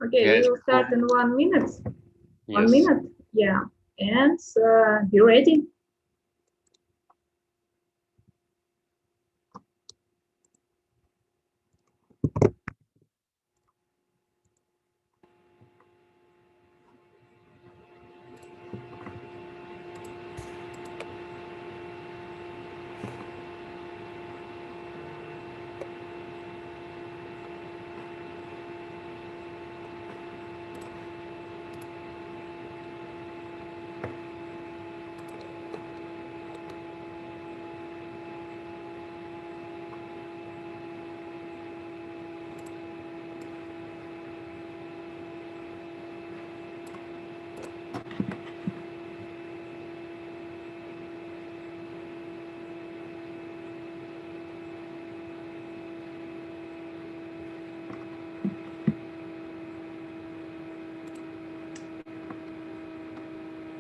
Okay, we Guys, will start in 1 minute. 1 yes. minute, yeah. And be ready.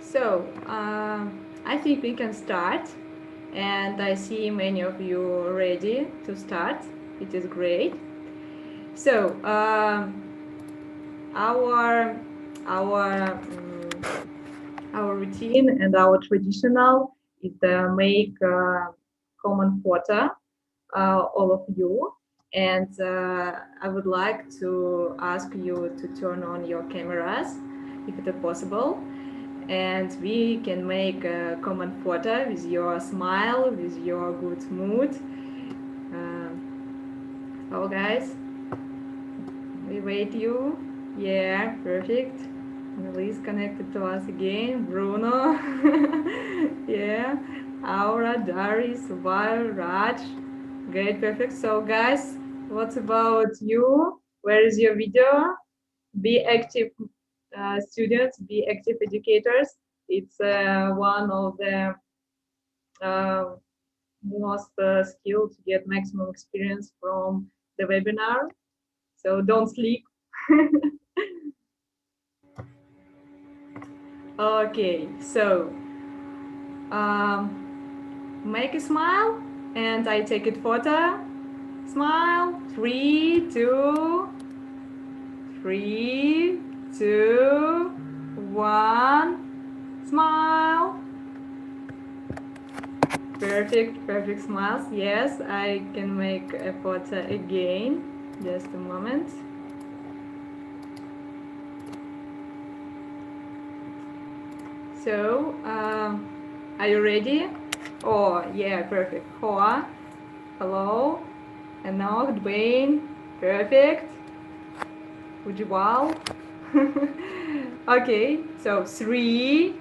So, I think we can start. And I see many of you ready to start. It is great. So, our our our routine and our traditional is make common photo, all of you. And I would like to ask you to turn on your cameras, if it is possible. And we can make a common photo with your smile, with your good mood. Oh, guys, we wait you. Yeah, perfect. Please connected to us again. Bruno. Yeah. Aura, Dari, Subai, Raj. Great, perfect. So, guys, what about you? Where is your video? Be active, students, be active educators. It's one of the uh, most skill to get maximum experience from the webinar. So don't sleep. Okay, so make a smile and I take it photo. Smile. 3, 2, 3, 2, 1. Smile. Perfect, perfect smiles. Yes, I can make a photo again. Just a moment. So, are you ready? Oh, yeah, perfect. Hoa, hello. Enoch, Dwayne, perfect. Ujibal. Okay, so 3,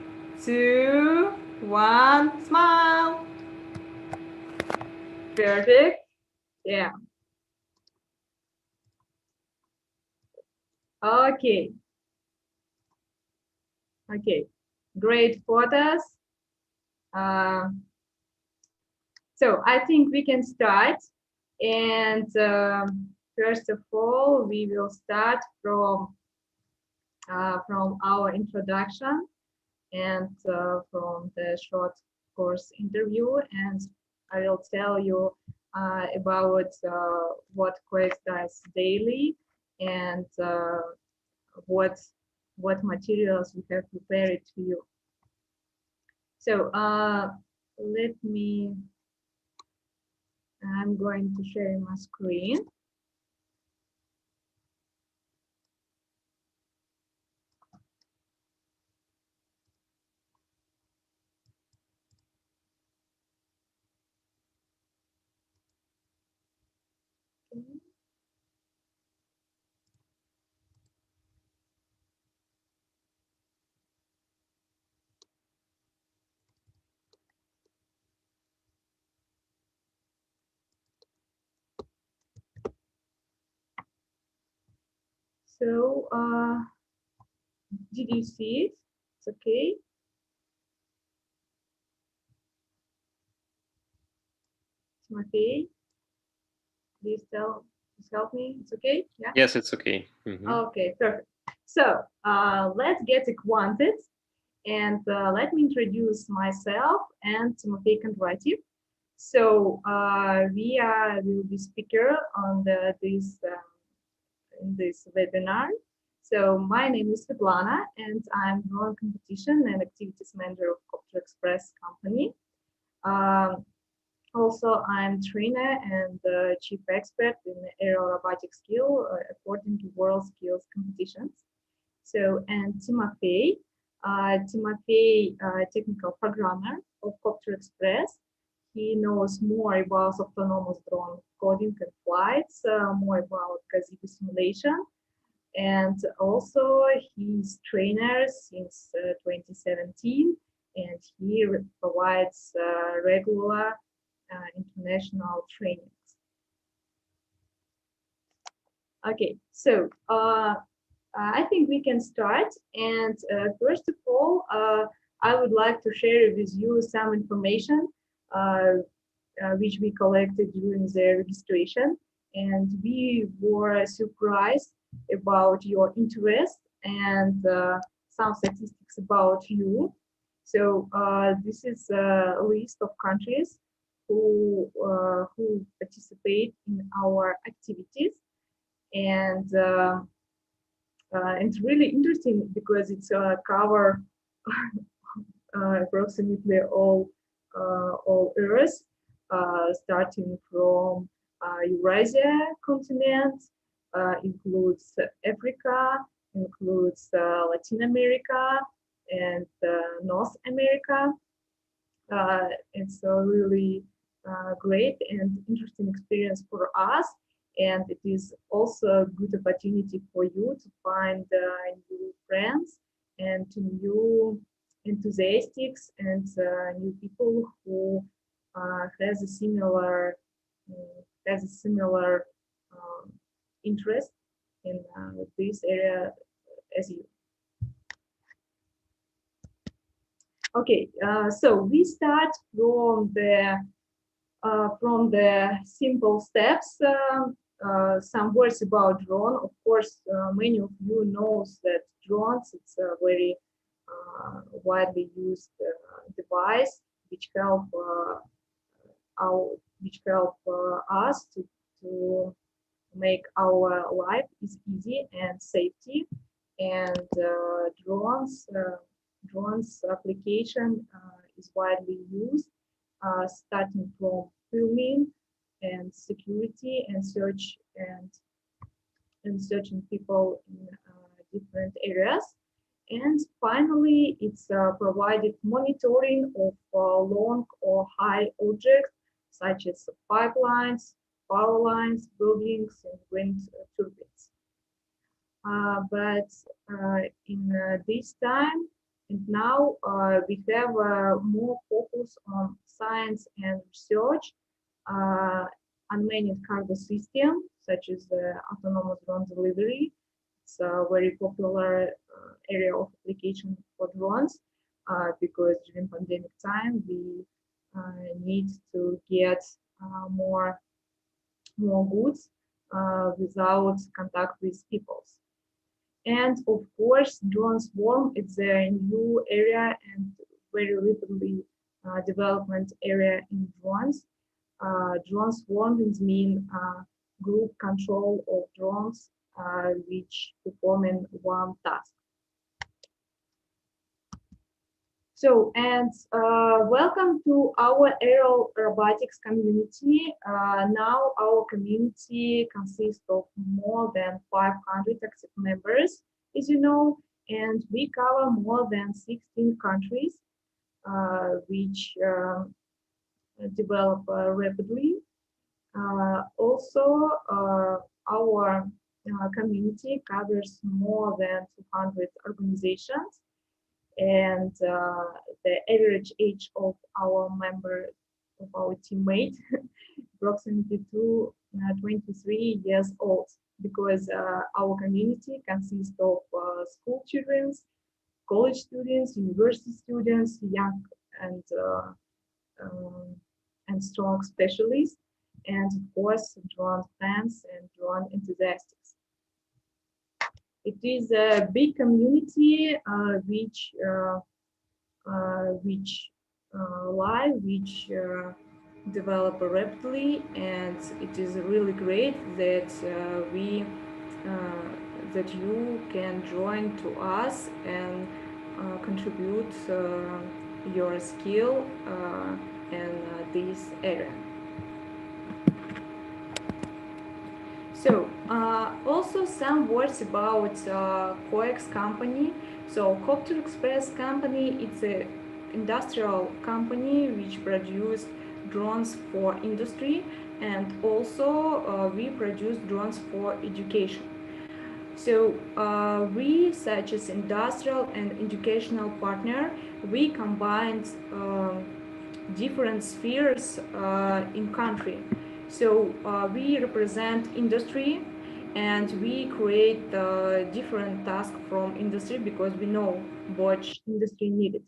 2, 1, smile. Perfect. Yeah. Okay. Okay. Great photos. Uh, so I think we can start. And first of all, we will start from our introduction and from the short course interview. And I will tell you about what COEX does daily and what what materials we have prepared for you. So let me, I'm going to share my screen. So did you see it? It's okay. It's okay. Please help me. It's okay. Yeah. Yes, it's okay. Okay, perfect. So let's get acquainted, and let me introduce myself and Timothy Kondrativ. So we will be speaker on this in this webinar. So my name is Svetlana, and I'm drone competition and activities manager of Copter Express company. Um, Also, I'm trainer and chief expert in aerial robotic skill according to world skills competitions. So, and Timofey, technical programmer of Copter Express. He knows more about autonomous drone coding and flights, more about Gazebo simulation, and also he's trainer since 2017, and he provides regular international trainings. Okay, so I think we can start. And first of all, I would like to share with you some information uh, which we collected during the registration. And we were surprised about your interest and some statistics about you. So this is a list of countries who participate in our activities, and it's really interesting because it's cover approximately all Earth, starting from Eurasia continent, includes Africa, includes Latin America, and North America. It's a really great and interesting experience for us. And it is also a good opportunity for you to find new friends and new enthusiasts and new people who has a similar um, interest in this area as you. Okay, so we start from the simple steps. Some words about drone. Of course, many of you knows that drones, it's a very widely used device which help which help us to make our life is easy and safety. And drones application is widely used, starting from filming and security and search and searching people in different areas. And finally, it's provided monitoring of long or high objects such as pipelines, power lines, buildings, and wind turbines. But in this time and now, we have more focus on science and research, uh, unmanned cargo system, such as autonomous drone delivery. It's a very popular area of application for drones because during pandemic time, we need to get more goods without contact with people. And of course, drone swarm is a new area and very rapidly development area in drones. Drone swarming mean group control of drones which performing one task. So, and welcome to our aerial robotics community. Now our community consists of more than 500 active members, as you know, and we cover more than 16 countries, which develop rapidly. Also, our community covers more than 200 organizations, and the average age of our member, of our teammate, approximately 23 years old, because our community consists of school children, college students, university students, young and um, and strong specialists, and of course drone fans and drone enthusiasts. It is a big community which live, which develop rapidly, and it is really great that that you can join to us and contribute your skill in this area. So also some words about COEX company. So Copter Express company, it's a industrial company which produce drones for industry, and also we produce drones for education. So we, such as industrial and educational partner, we combined different spheres in country. So we represent industry, and we create different tasks from industry because we know what industry needed.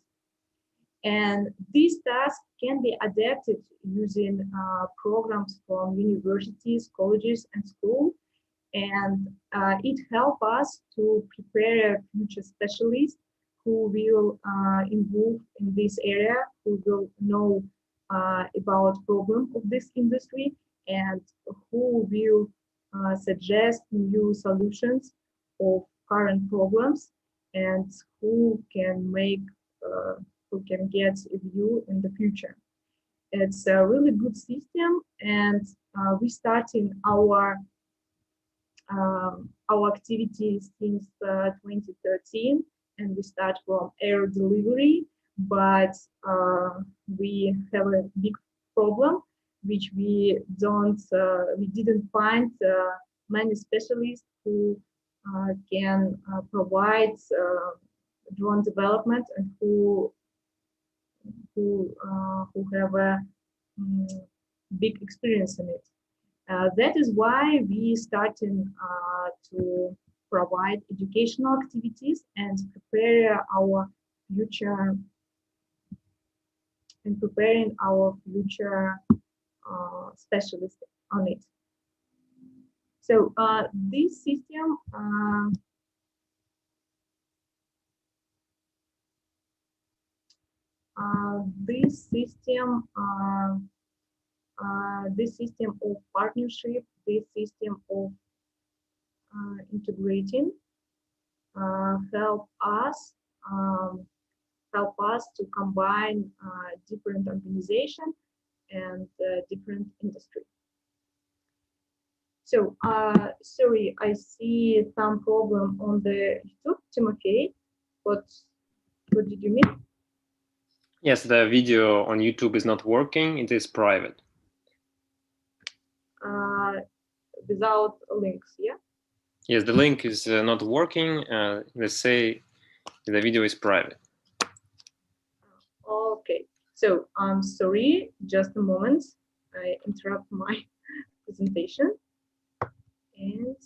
And these tasks can be adapted using programs from universities, colleges, and schools, and it helps us to prepare future specialists who will involve in this area, who will know about problem of this industry, and who will suggest new solutions of current problems, and who can make who can get a view in the future. It's a really good system, and we starting our activities since 2013, and we start from air delivery, but we have a big problem, which we didn't find many specialists who can provide drone development, and who have a big experience in it. That is why we started to provide educational activities and prepare our future and preparing our future specialists on it. So this system this system of partnership, this system of integrating help us to combine different organizations and different industry. So sorry, I see some problem on the YouTube, Timothy. What did you mean? Yes, the video on YouTube is not working. It is private. Without links, yeah? Yes, the link is not working. Let's say the video is private. Okay, so I'm sorry, just a moment. I interrupt my presentation and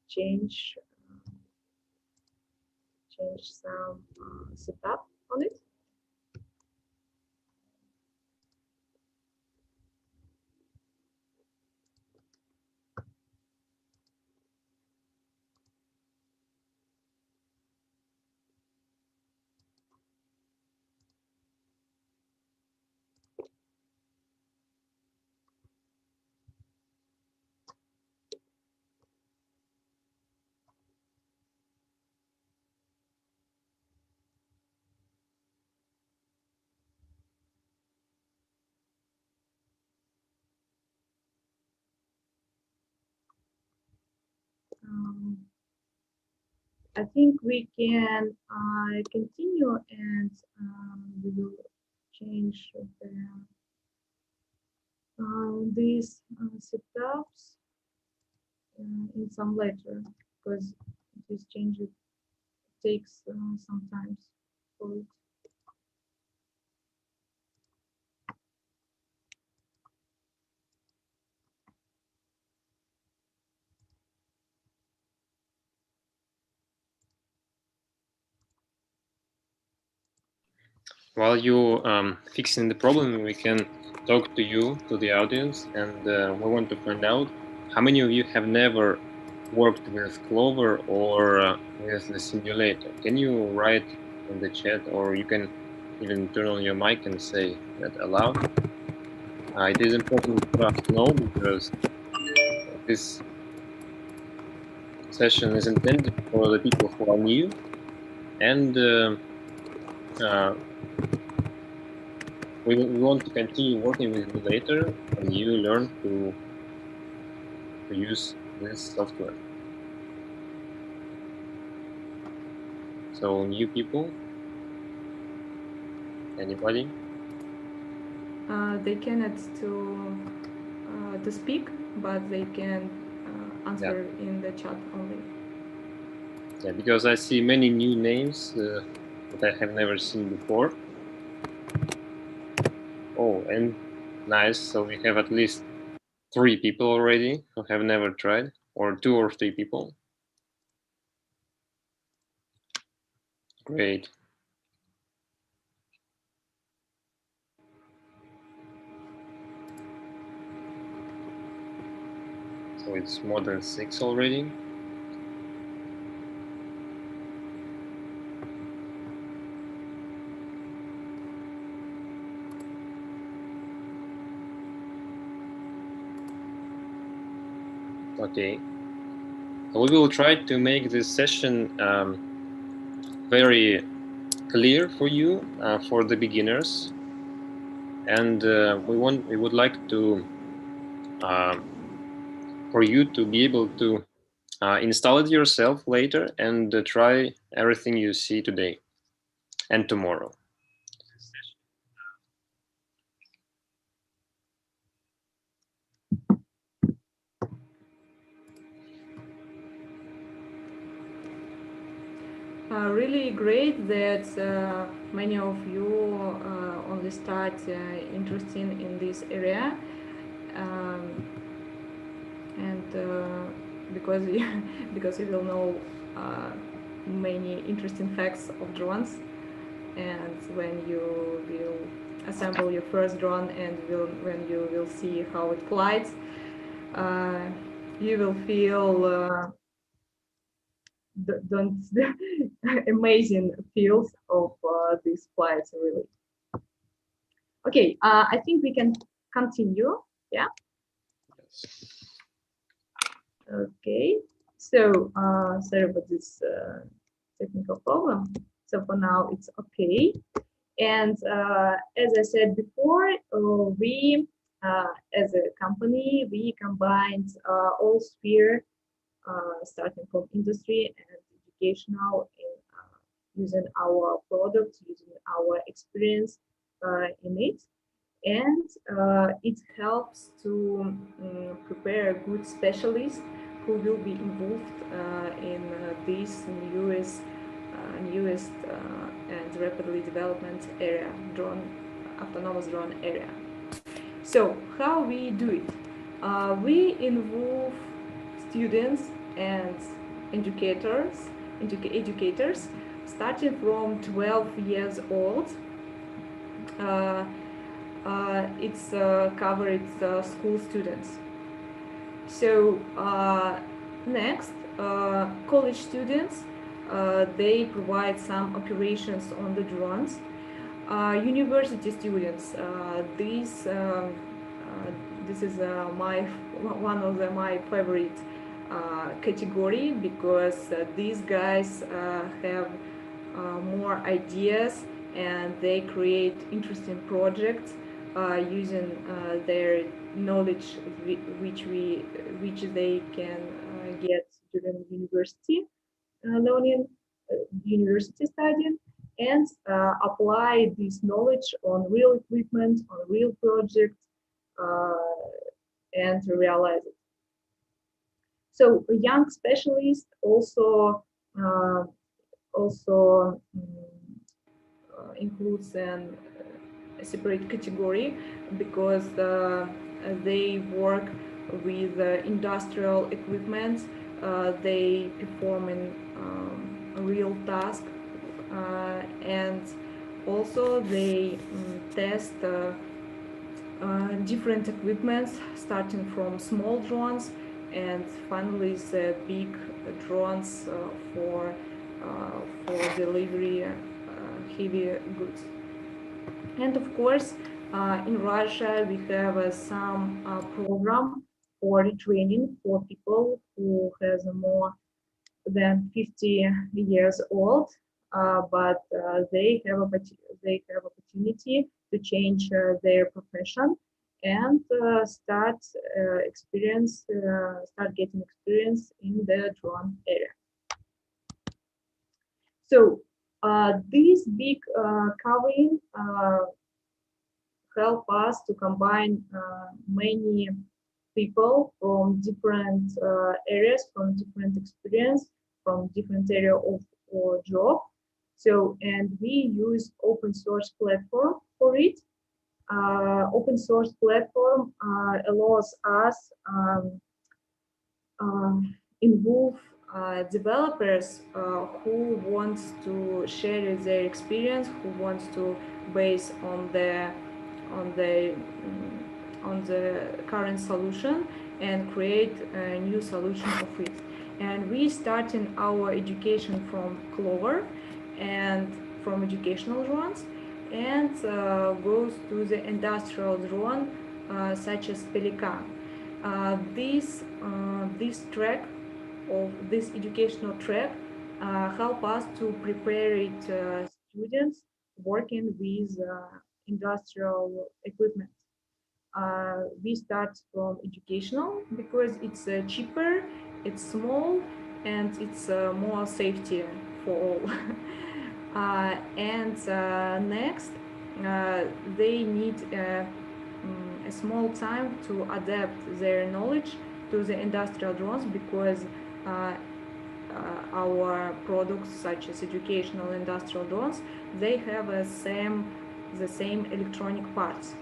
change some setup on it. I think we can continue, and we will change these setups in some later, because this change takes some time for it. While you fixing the problem, we can talk to you, to the audience, and we want to find out how many of you have never worked with Clover or with the simulator. Can you write in the chat, or you can even turn on your mic and say that aloud? It is important for us to know, because this session is intended for the people who are new, and we want to continue working with you later when you learn to use this software. So new people, anybody? They cannot to speak, but they can answer in the chat only. Yeah, because I see many new names that I have never seen before. Oh, and nice. So we have at least 3 people already who have never tried, or 2 or 3 people. Great. So it's more than 6 already. Okay. So we will try to make this session very clear for you, for the beginners, and we would like to for you to be able to install it yourself later and try everything you see today and tomorrow. Really great that many of you only start interested in this area, and because because you will know many interesting facts of drones, and when you will assemble your first drone and when you will see how it flies, you will feel don't amazing feels of these flights, really. Okay, I think we can continue. Yeah. Yes. Okay. So sorry for this technical problem. So for now it's okay. And as I said before, we as a company we combined all sphere starting from industry and educational in using our products, using our experience in it. And it helps to prepare a good specialist who will be involved in this newest and rapidly development area, autonomous drone area. So how we do it? We involve students and educators starting from 12 years old. It's covered school students. So next, college students, they provide some operations on the drones. University students, this is one of my favorite category, because these guys have more ideas and they create interesting projects using their knowledge which they can get during university learning, university studying, and apply this knowledge on real equipment, on real projects, and realize it. So a young specialist also includes a separate category, because they work with industrial equipment. They perform in a real task, and also they test different equipments, starting from small drones and finally the big drones for delivery heavy goods. And of course, in Russia, we have some program for training for people who has a more than 50 years old, but they have opportunity to change their profession and start getting experience in the drone area. So this big covering help us to combine many people from different areas, from different experience, from different area of or job. So, and we use open source platform for it. Open source platform allows us involve developers who wants to share their experience, who wants to base on the on the current solution and create a new solution of it. And we starting our education from Clover and from educational drones and goes to the industrial drone such as Pelican. This track of this educational track help us to prepare it students working with industrial equipment. We start from educational because it's cheaper, it's small, and it's more safety for all. And next, they need a small time to adapt their knowledge to the industrial drones because our products such as educational industrial drones, they have the same electronic parts.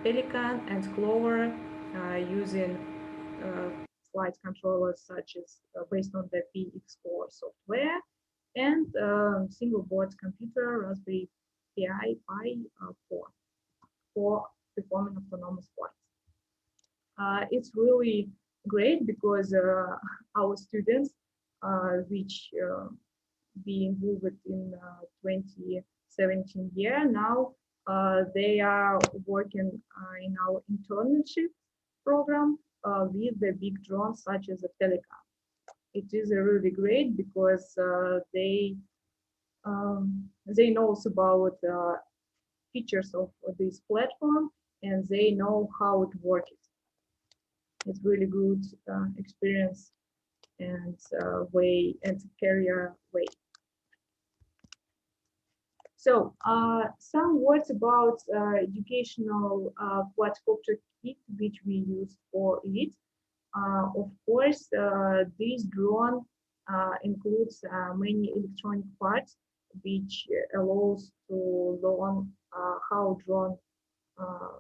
Pelican and Clover using flight controllers such as based on the PX4 software and single board computer Raspberry Pi 4 for performing autonomous flights. It's really great because our students, which be involved in 2017 year now, they are working in our internship program with the big drones such as the Pelican. It is really great because they know about features of this platform and they know how it works. It's really good experience and way and career way. So some words about educational quadcopter kit which we use for it. Of course, this drone includes many electronic parts which allows to learn how drone uh,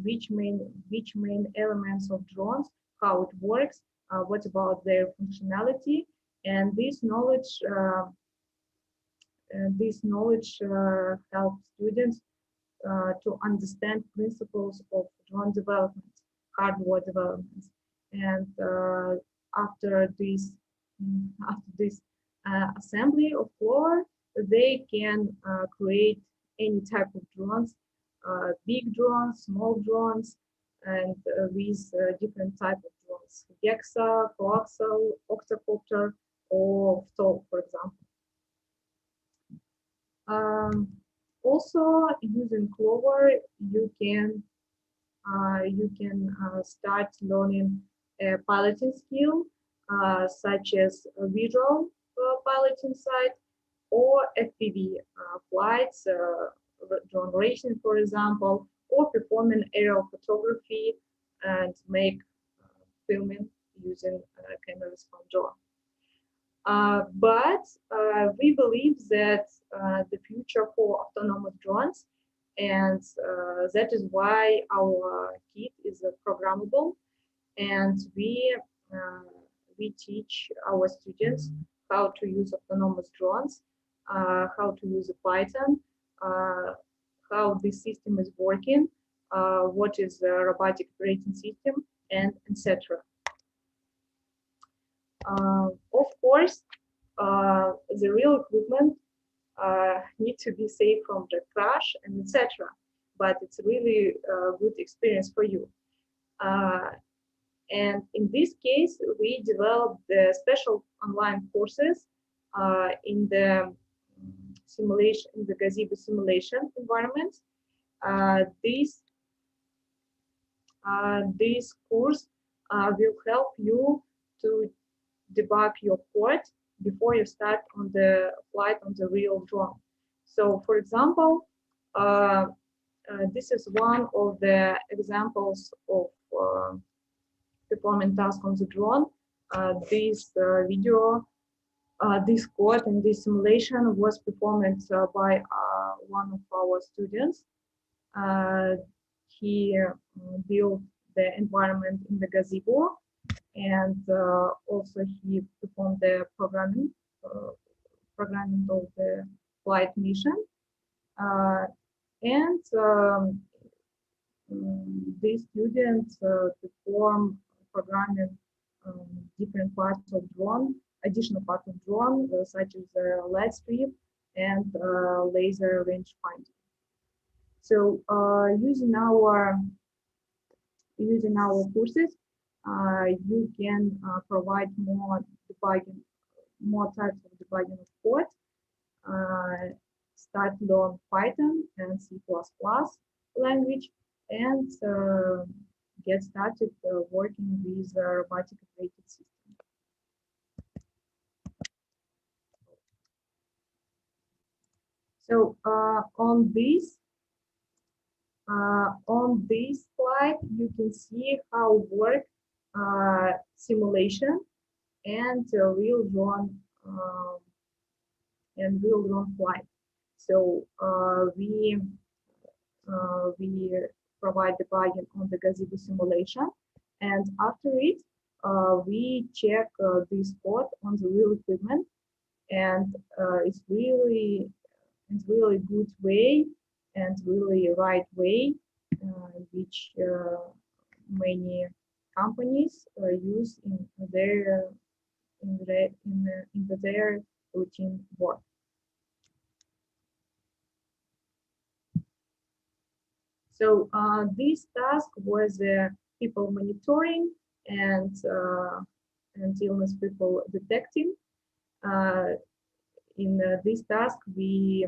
which main elements of drones, how it works, what about their functionality, and this knowledge helps students to understand principles of drone development, hardware development, and after this assembly of floor, they can create any type of drones, big drones, small drones, and with different type of drones, hexa, coaxial, octocopter, or STOL, for example. Um, Also, using Clover, you can start learning a piloting skill, such as a visual piloting site or FPV flights, drone racing, for example, or performing aerial photography and make filming using cameras from drone. But we believe that the future for autonomous drones, and that is why our kit is programmable, and we teach our students how to use autonomous drones, how to use a Python, how the system is working, what is the robotic operating system, and etc. Of course, the real equipment need to be safe from the crash and etc. But it's really a good experience for you. And in this case, we developed the special online courses in the simulation, in the Gazebo simulation environment. This this course will help you to debug your code before you start on the flight on the real drone. So, for example, this is one of the examples of performing task on the drone. This video, this code and this simulation was performed by one of our students. He built the environment in the Gazebo, and also he performed the programming of the flight mission. And these students perform programming different parts of drone, additional parts of drone, such as light strip and laser range finder. So using our courses, you can provide more debugging, more types of debugging of code. Start learn Python and C++ language, and get started working with robotic operated system. So on this slide, you can see how work simulation and real drone flight. So we provide debugging on the Gazebo simulation, and after it, we check this code on the real equipment, and it's really good way and really right way, which many companies use in their routine work. So this task was people monitoring and illness people detecting. In this task, we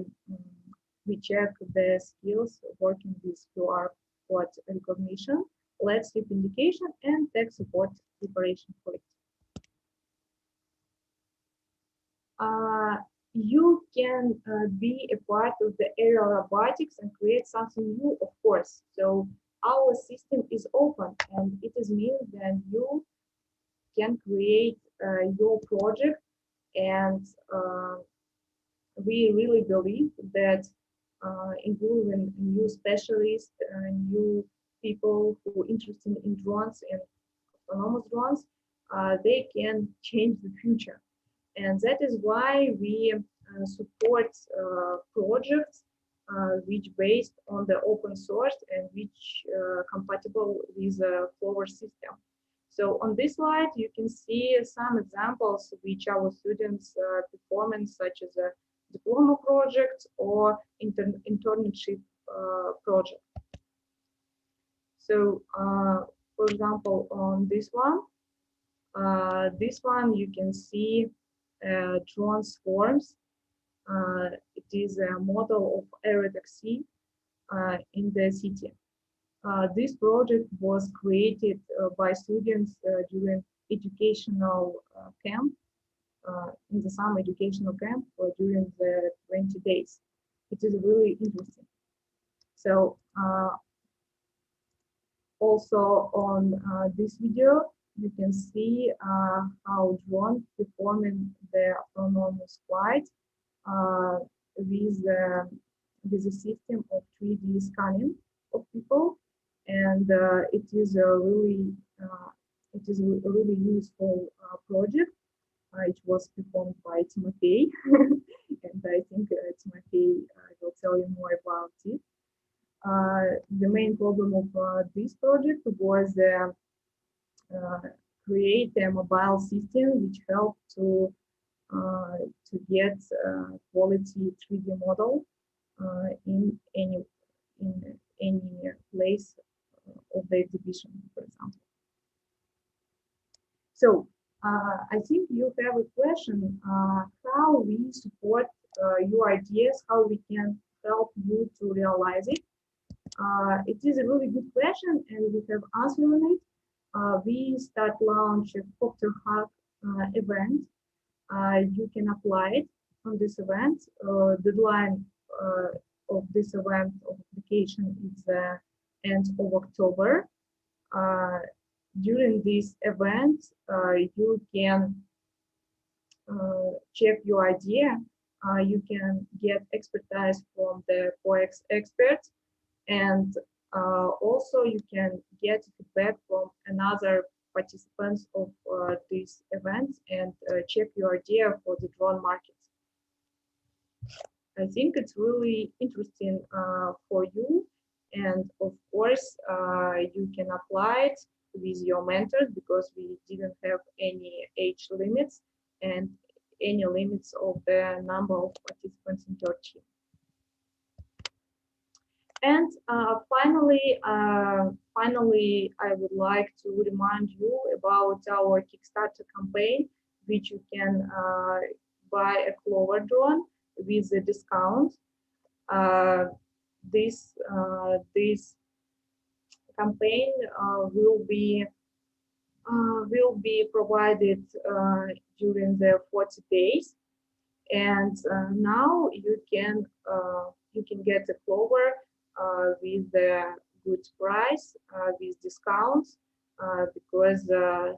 check the skills working with QR code recognition, lead slip indication, and tech support preparation for it. You can be a part of the aerial robotics and create something new, of course. So our system is open, and it is mean that you can create your project, and we really believe that including new specialists, new people who are interested in drones and autonomous drones, they can change the future. And that is why we support projects which based on the open source and which compatible with the Clover system. So on this slide, you can see some examples which our students performing, such as a diploma project or internship project. So, for example, on this one you can see drones forms. It is a model of aero taxi in the city. This project was created by students during educational camp, in the summer educational camp, or during the 20 days. It is really interesting. So also on this video, you can see how drone performing the autonomous flight with a system of 3D scanning of people, and it is a really useful project. It was performed by Timothy, and I think Timothy will tell you more about it. The main problem of this project was create a mobile system which helped to get quality 3D model in any place of the exhibition, for example. So I think you have a question how we support your ideas, how we can help you to realize it. It is a really good question, and we have answered on it. We start launch a Copter Hack event. You can apply it on this event. Deadline of this event of application is end of October. Uh, During this event, you can check your idea. You can get expertise from the COEX experts, and also you can get feedback from another participants of these events and check your idea for the drone market. I think it's really interesting for you, and of course you can apply it with your mentors because we didn't have any age limits and any limits of the number of participants in your team. And finally, I would like to remind you about our Kickstarter campaign, which you can buy a Clover drone with a discount. Uh, this campaign will be provided during the 40 days, and now you can get a Clover with a good price with discounts because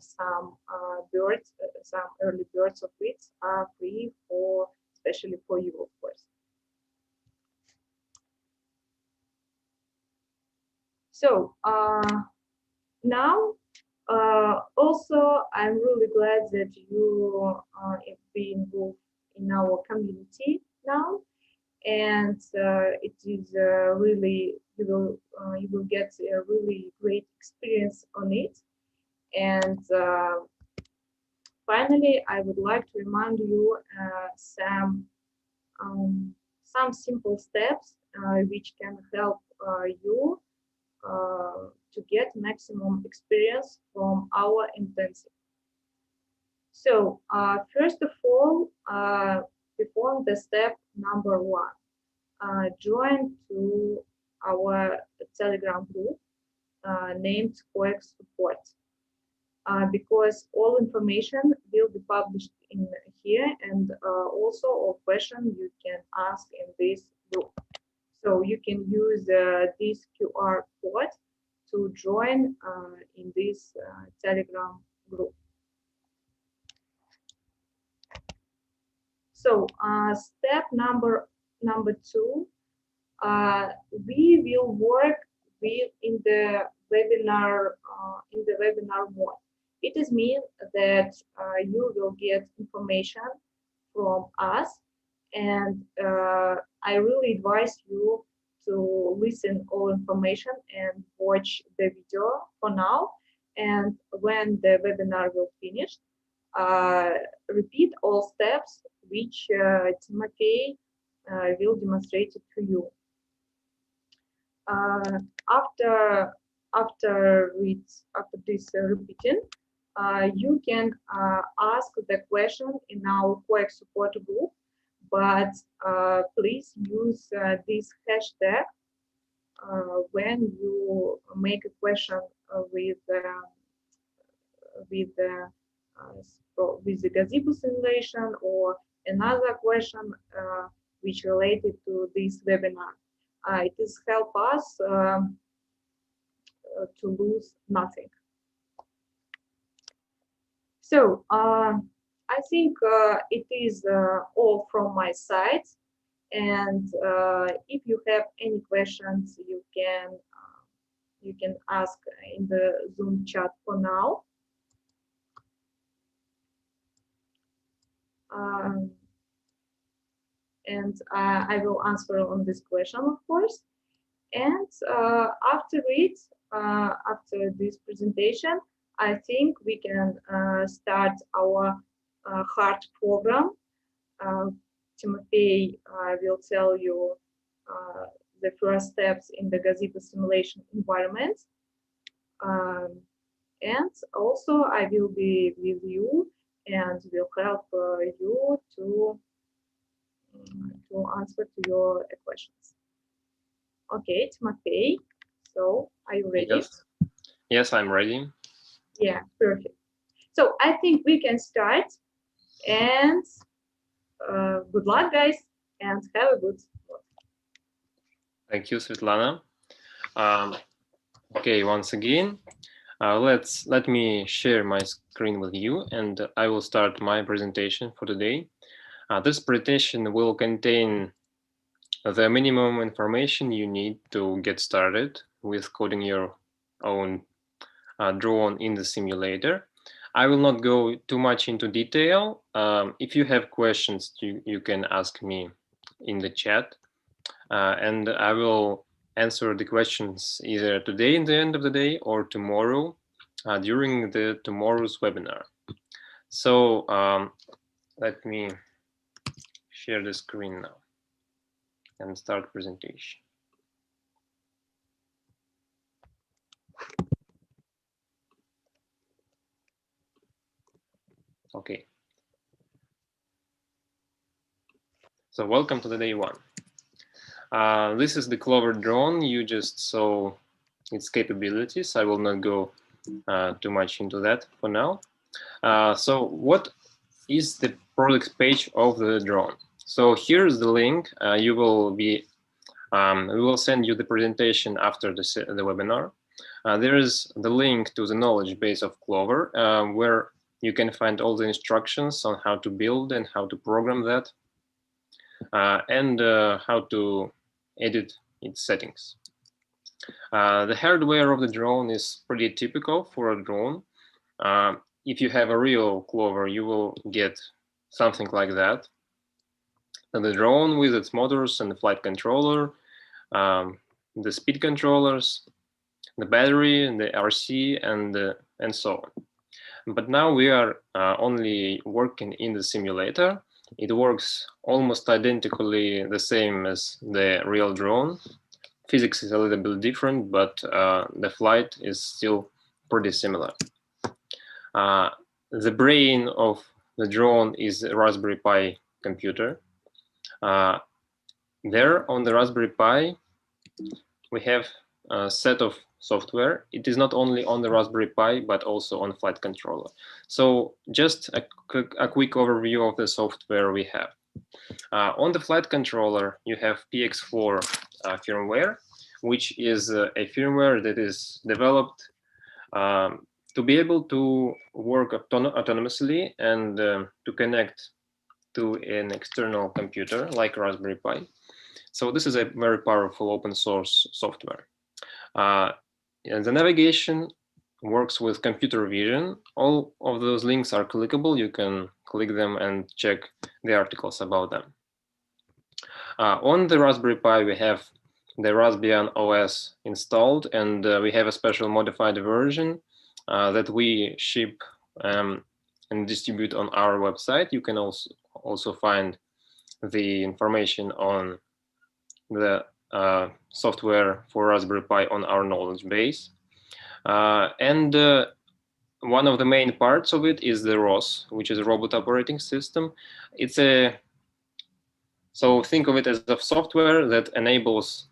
some early birds of it are free for especially for you, of course. So now also I'm really glad that you have been involved in our community now, and it is really you will get a really great experience on it. And finally, I would like to remind you some simple steps which can help you to get maximum experience from our intensive. So first of all, perform the step number 1. Join to our Telegram group named COEX support because all information will be published in here, and also all questions you can ask in this group. So you can use this QR code to join in this Telegram group. So step number 2, we will work in the webinar mode. It is mean that you will get information from us, and I really advise you to listen all information and watch the video for now. And when the webinar will finish, repeat all steps which Timothy will demonstrate it to you. After this repeating, you can ask the question in our COEX support group, but please use this hashtag when you make a question with the Gazebo simulation or another question which related to this webinar. It is help us to lose nothing. So I think it is all from my side, and if you have any questions, you can ask in the Zoom chat for now. And I will answer on this question, of course. And after this presentation, I think we can start our hard program. Timothy will tell you the first steps in the Gazebo simulation environment. And also I will be with you and will help you to answer to your questions. Okay, Timothy. So are you ready? Yes. Yes, I'm ready. Yeah, perfect. So I think we can start. And good luck, guys, and have a good one. Thank you, Svetlana. Um, okay, once again, let me share my screen with you, and I will start my presentation for today. This presentation will contain the minimum information you need to get started with coding your own drone in the simulator. I will not go too much into detail. If you have questions, you can ask me in the chat, and I will answer the questions either today in the end of the day or tomorrow during the tomorrow's webinar. So let me share the screen now and start presentation. Okay. So welcome to the day one. This is the Clover drone. You just saw its capabilities. I will not go too much into that for now. So what is the product page of the drone? So here's the link. We will send you the presentation after the webinar. There is the link to the knowledge base of Clover, where you can find all the instructions on how to build and how to program that, and how to edit its settings. The hardware of the drone is pretty typical for a drone. If you have a real Clover, you will get something like that. And the drone with its motors and the flight controller, the speed controllers, the battery, and the RC, and so on. But now we are only working in the simulator. It works almost identically the same as the real drone. Physics is a little bit different, but the flight is still pretty similar. The brain of the drone is a Raspberry Pi computer. There on the Raspberry Pi, we have a set of software. It is not only on the Raspberry Pi, but also on flight controller. So just a quick overview of the software we have. On the flight controller, you have PX4 firmware, which is a firmware that is developed to be able to work autonomously and to connect to an external computer like Raspberry Pi. So this is a very powerful open source software. And the navigation works with computer vision. All of those links are clickable. You can click them and check the articles about them. On the Raspberry Pi, we have the Raspbian OS installed, and we have a special modified version that we ship and distribute on our website. You can also find the information on the software for Raspberry Pi on our knowledge base. And one of the main parts of it is the ROS, which is a robot operating system. So think of it as a software that enables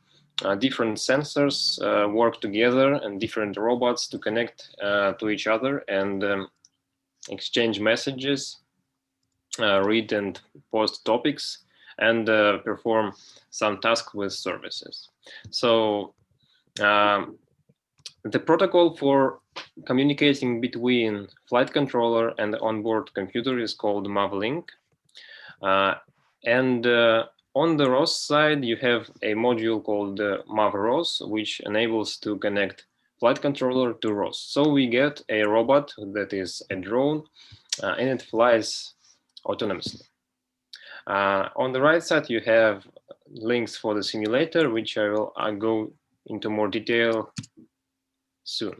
different sensors work together and different robots to connect to each other and exchange messages, read and post topics, and perform some tasks with services. So the protocol for communicating between flight controller and the onboard computer is called MAVLink. And on the ROS side, you have a module called MAVROS, which enables to connect flight controller to ROS. So we get a robot that is a drone, and it flies autonomously. On the right side, you have links for the simulator, which I'll go into more detail soon.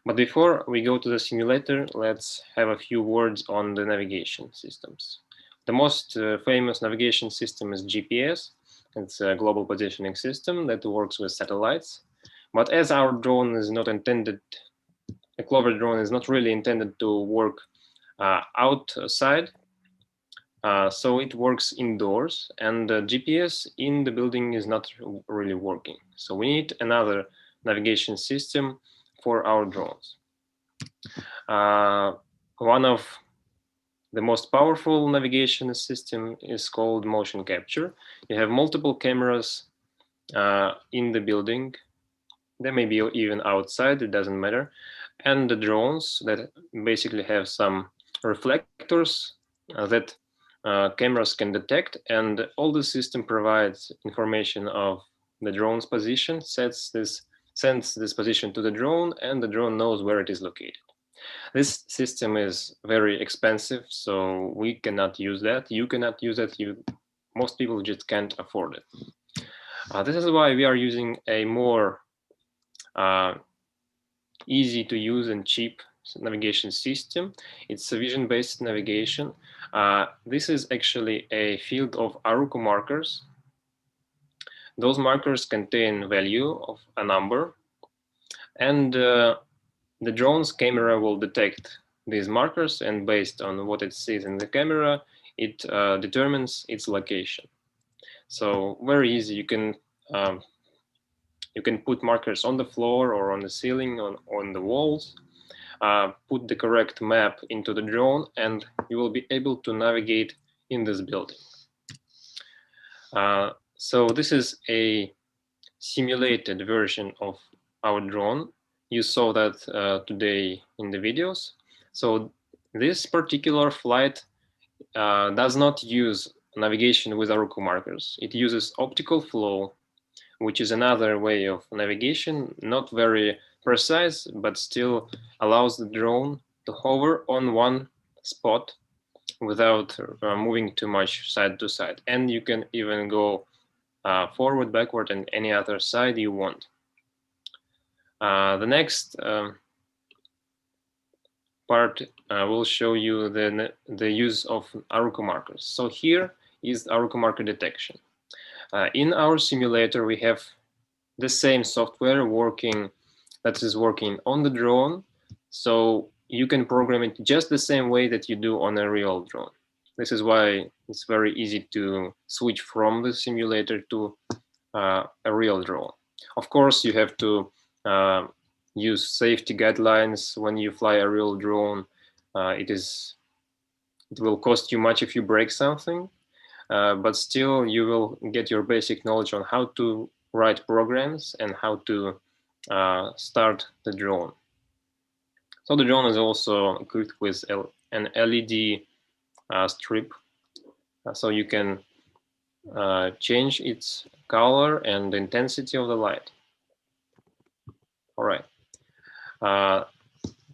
But before we go to the simulator, let's have a few words on the navigation systems. The most famous navigation system is GPS. It's a global positioning system that works with satellites. But as our drone is not intended a Clover drone is not really intended to work outside. So it works indoors, and the GPS in the building is not really working. So we need another navigation system for our drones. One of the most powerful navigation system is called motion capture. You have multiple cameras in the building. They may be even outside, it doesn't matter. And the drones that basically have some reflectors that cameras can detect, and all the system provides information of the drone's position, sends this position to the drone, and the drone knows where it is located. This system is very expensive, so we cannot use that. You cannot use that. Most people just can't afford it. This is why we are using a more easy to use and cheap navigation system. It's a vision-based navigation. This is actually a field of Aruku markers. Those markers contain value of a number, and the drone's camera will detect these markers, and based on what it sees in the camera, it determines its location. So very easy. You can put markers on the floor or on the ceiling, on the walls, put the correct map into the drone, and you will be able to navigate in this building. So this is a simulated version of our drone. You saw that today in the videos. So this particular flight does not use navigation with Aruku markers. It uses optical flow, which is another way of navigation, not very precise, but still allows the drone to hover on one spot without moving too much side to side. And you can even go forward, backward, and any other side you want. The next part will show you the use of Aruku markers. So here is Aruku marker detection. In our simulator, we have the same software that is working on the drone. So you can program it just the same way that you do on a real drone. This is why it's very easy to switch from the simulator to a real drone. Of course, you have to use safety guidelines when you fly a real drone. It will cost you much if you break something, but still you will get your basic knowledge on how to write programs and how to start the drone. So the drone is also equipped with an LED strip, so you can change its color and the intensity of the light. All right.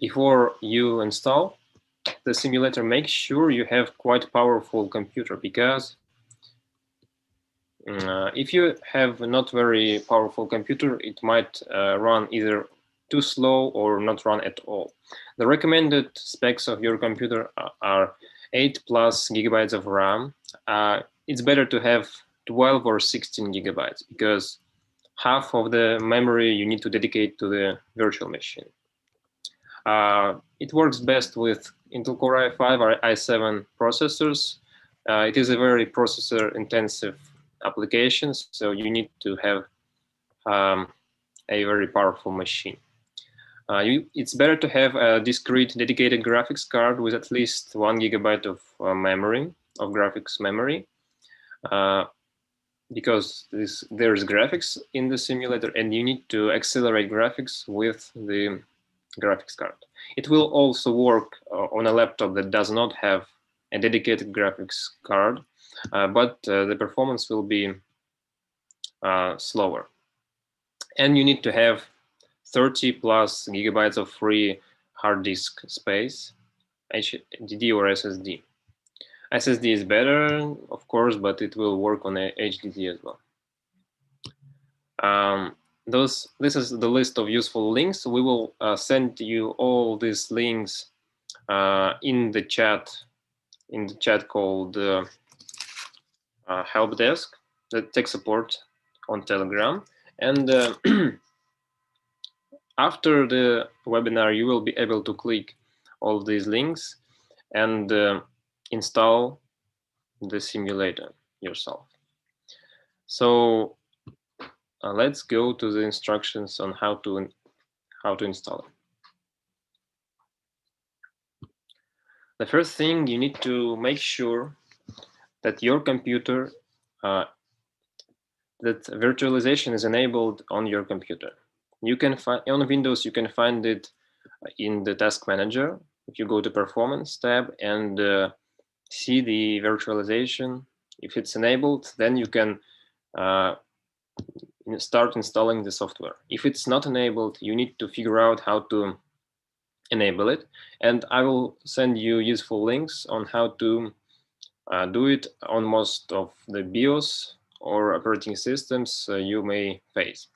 Before you install the simulator, make sure you have quite powerful computer, because if you have not very powerful computer, it might run either too slow or not run at all. The recommended specs of your computer are 8+ gigabytes of RAM. It's better to have 12 or 16 gigabytes, because half of the memory you need to dedicate to the virtual machine. It works best with Intel Core i5 or i7 processors. It is a very processor-intensive application, so you need to have a very powerful machine. It's better to have a discrete dedicated graphics card with at least 1 gigabyte of memory, of graphics memory, because there's graphics in the simulator, and you need to accelerate graphics with the graphics card. It will also work on a laptop that does not have a dedicated graphics card, but the performance will be slower. And you need to have 30+ gigabytes of free hard disk space, HDD or SSD. SSD is better, of course, but it will work on a HDD as well. This is the list of useful links. We will send you all these links in the chat called help desk, the tech support on Telegram. And After the webinar, you will be able to click all these links and install the simulator yourself. So let's go to the instructions on how to install it. The first thing, you need to make sure that your computer, that virtualization is enabled on your computer. You can find on Windows, you can find it in the task manager. If you go to performance tab and see the virtualization, if it's enabled, then you can start installing the software. If it's not enabled, you need to figure out how to enable it. And I will send you useful links on how to do it on most of the BIOS or operating systems you may face.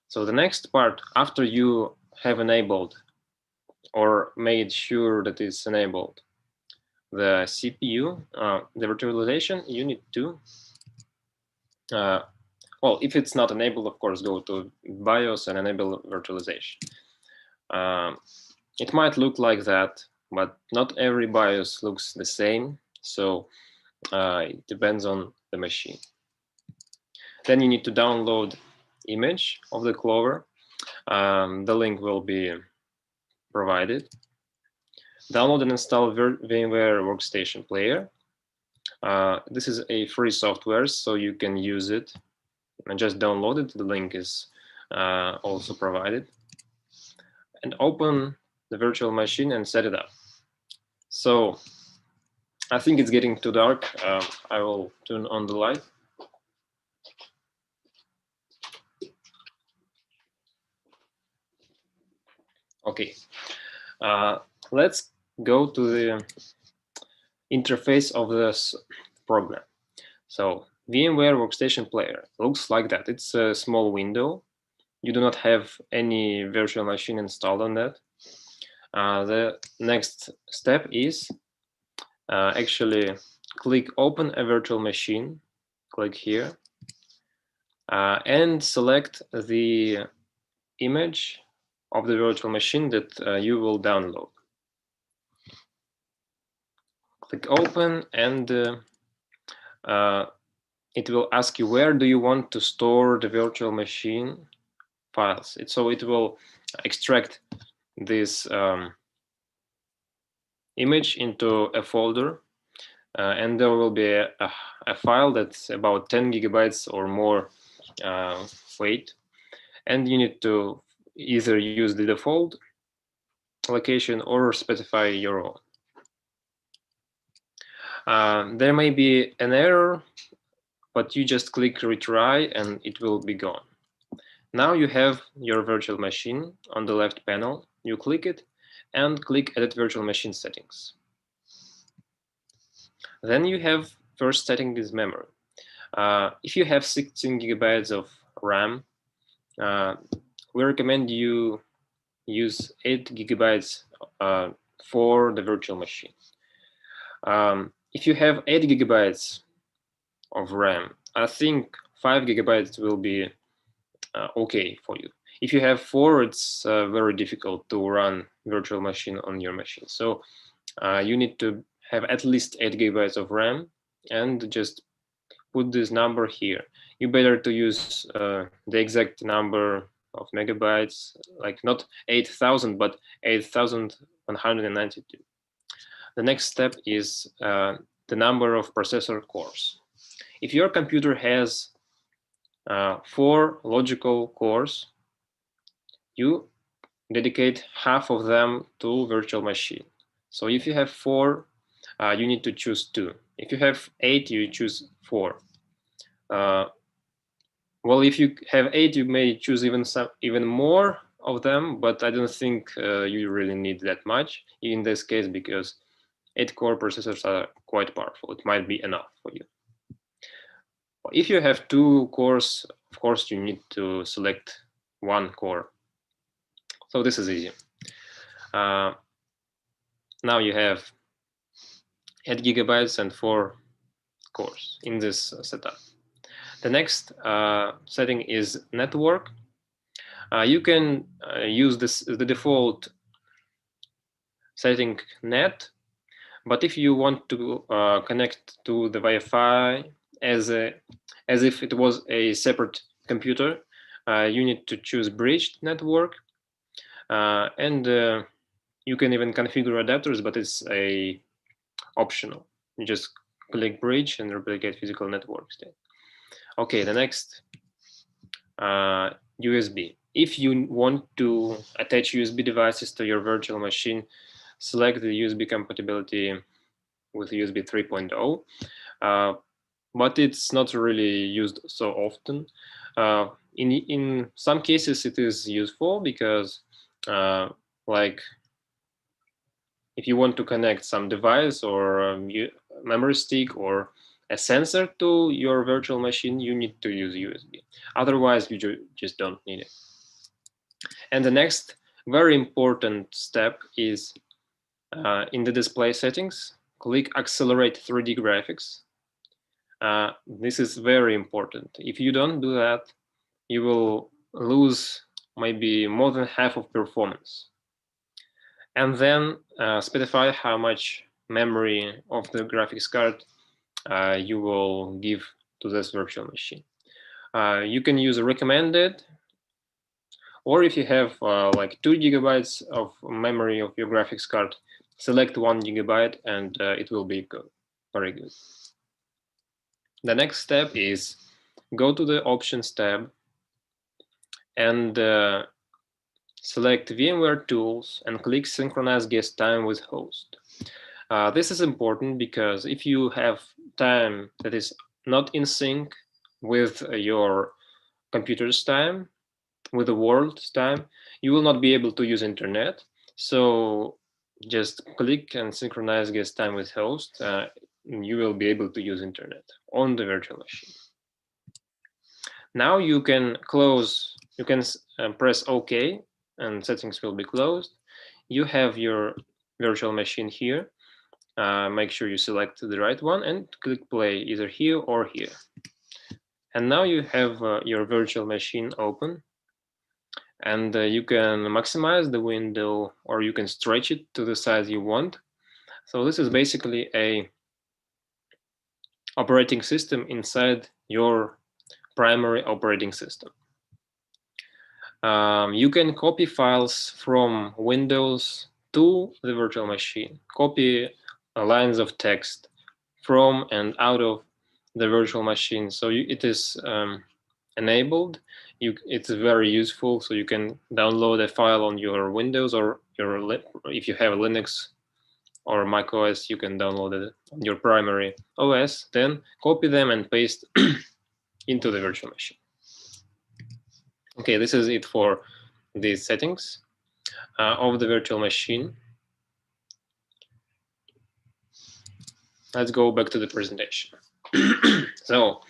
So the next part, after you have enabled or made sure that it's enabled the CPU, the virtualization, you need to, well, if it's not enabled, of course, go to BIOS and enable virtualization. It might look like that, but not every BIOS looks the same. So it depends on the machine. Then you need to download image of the Clover. The link will be provided. Download and install VMware Workstation Player. This is a free software, so you can use it and just download it. The link is also provided. And open the virtual machine and set it up. So I think it's getting too dark. I will turn on the light. Okay, let's go to the interface of this program. So VMware Workstation Player looks like that. It's a small window. You do not have any virtual machine installed on that. The next step is actually click Open a Virtual Machine. Click here and select the image of the virtual machine that you will download. Click Open, and it will ask you where do you want to store the virtual machine files. So it will extract this image into a folder, and there will be a file that's about 10 gigabytes or more weight, and you need to either use the default location or specify your own. There may be an error, but you just click retry and it will be gone. Now you have your virtual machine on the left panel. You click it and click Edit Virtual Machine Settings. Then you have first setting is memory. If you have 16 gigabytes of RAM, we recommend you use 8 gigabytes for the virtual machine. If you have 8 gigabytes of RAM, I think 5 gigabytes will be okay for you. If you have 4, it's very difficult to run virtual machine on your machine. So you need to have at least 8 gigabytes of RAM and just put this number here. You better to use the exact number of megabytes, like not 8,000, but 8,192. The next step is the number of processor cores. If your computer has 4 logical cores, you dedicate half of them to virtual machine. So if you have 4, you need to choose 2. If you have 8, you choose 4. Well, if you have 8, you may choose even more of them, but I don't think you really need that much in this case, because 8-core processors are quite powerful. It might be enough for you. If you have 2 cores, of course, you need to select 1 core. So this is easy. Now you have 8 gigabytes and 4 cores in this setup. The next setting is network. You can use the default setting net, but if you want to connect to the Wi-Fi as if it was a separate computer, you need to choose bridged network, and you can even configure adapters, but it's optional. You just click bridge and replicate physical network state. Okay, the next, USB. If you want to attach USB devices to your virtual machine, select the USB compatibility with USB 3.0, but it's not really used so often. In some cases, it is useful because, like, if you want to connect some device or memory stick or a sensor to your virtual machine, you need to use USB. Otherwise, you just don't need it. And the next very important step is in the display settings, click Accelerate 3D Graphics. This is very important. If you don't do that, you will lose maybe more than half of performance. And then specify how much memory of the graphics card you will give to this virtual machine. You can use recommended, or if you have like 2 gigabytes of memory of your graphics card, select 1 gigabyte and it will be good, very good. The next step is go to the Options tab and select VMware Tools and click Synchronize Guest Time with Host. This is important because if you have time that is not in sync with your computer's time, with the world's time, you will not be able to use internet. So just click and synchronize guest time with host. You will be able to use internet on the virtual machine. Now you can close, you can press OK and settings will be closed. You have your virtual machine here. Make sure you select the right one and click play either here or here. And now you have your virtual machine open, and you can maximize the window or you can stretch it to the size you want. So this is basically a operating system inside your primary operating system. You can copy files from Windows to the virtual machine, copy lines of text from and out of the virtual machine. So it is enabled. It's very useful. So you can download a file on your Windows or if you have a Linux or Mac OS, you can download it on your primary OS, then copy them and paste into the virtual machine. Okay, this is it for the settings of the virtual machine. Let's go back to the presentation. So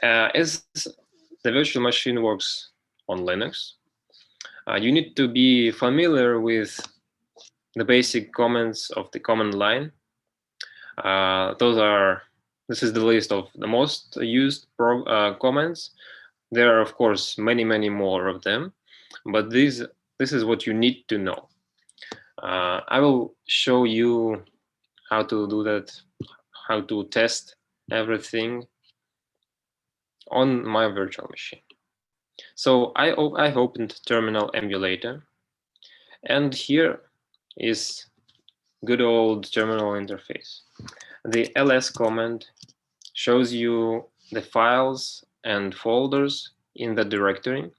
as the virtual machine works on Linux, you need to be familiar with the basic commands of the command line. This is the list of the most used commands. There are, of course, many more of them, but this is what you need to know. I will show you how to do that, how to test everything on my virtual machine. So I've opened Terminal Emulator, and here is good old terminal interface. The ls command shows you the files and folders in the directory.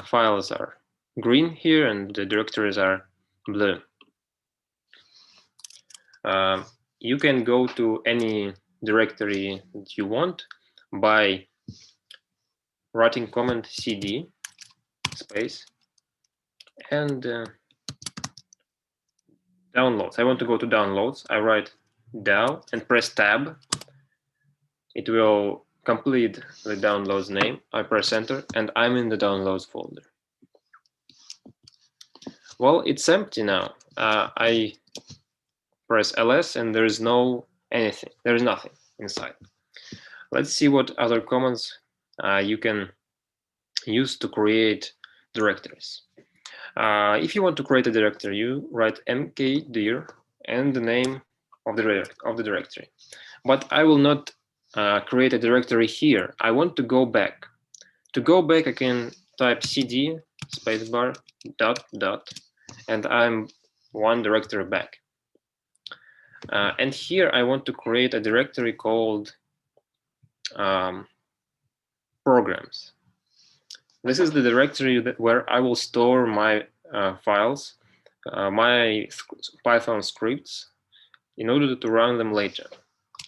Files are green here and the directories are blue. You can go to any directory that you want by writing command cd space and downloads. I want to go to downloads. I write down and press tab. It will complete the downloads name. I press enter and I'm in the downloads folder. Well, it's empty now. I press ls and there is anything. There is nothing inside. Let's see what other commands you can used to create directories. If you want to create a directory, you write mkdir and the name of the directory. But I will not create a directory here. I want to go back. To go back, I can type cd spacebar dot, and I'm one directory back. And here I want to create a directory called programs. This is the directory where I will store my files, my Python scripts, in order to run them later.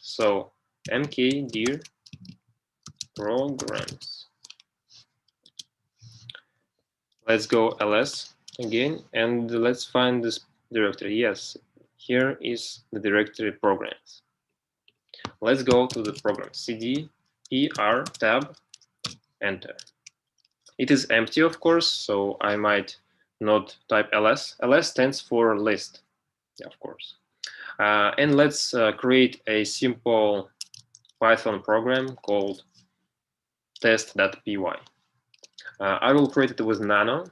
So mkdir programs. Let's go ls again, and let's find this directory. Yes, here is the directory programs. Let's go to the program cd er tab, enter. It is empty, of course, so I might not type ls. ls stands for list, of course. And let's create a simple Python program called test.py. I will create it with nano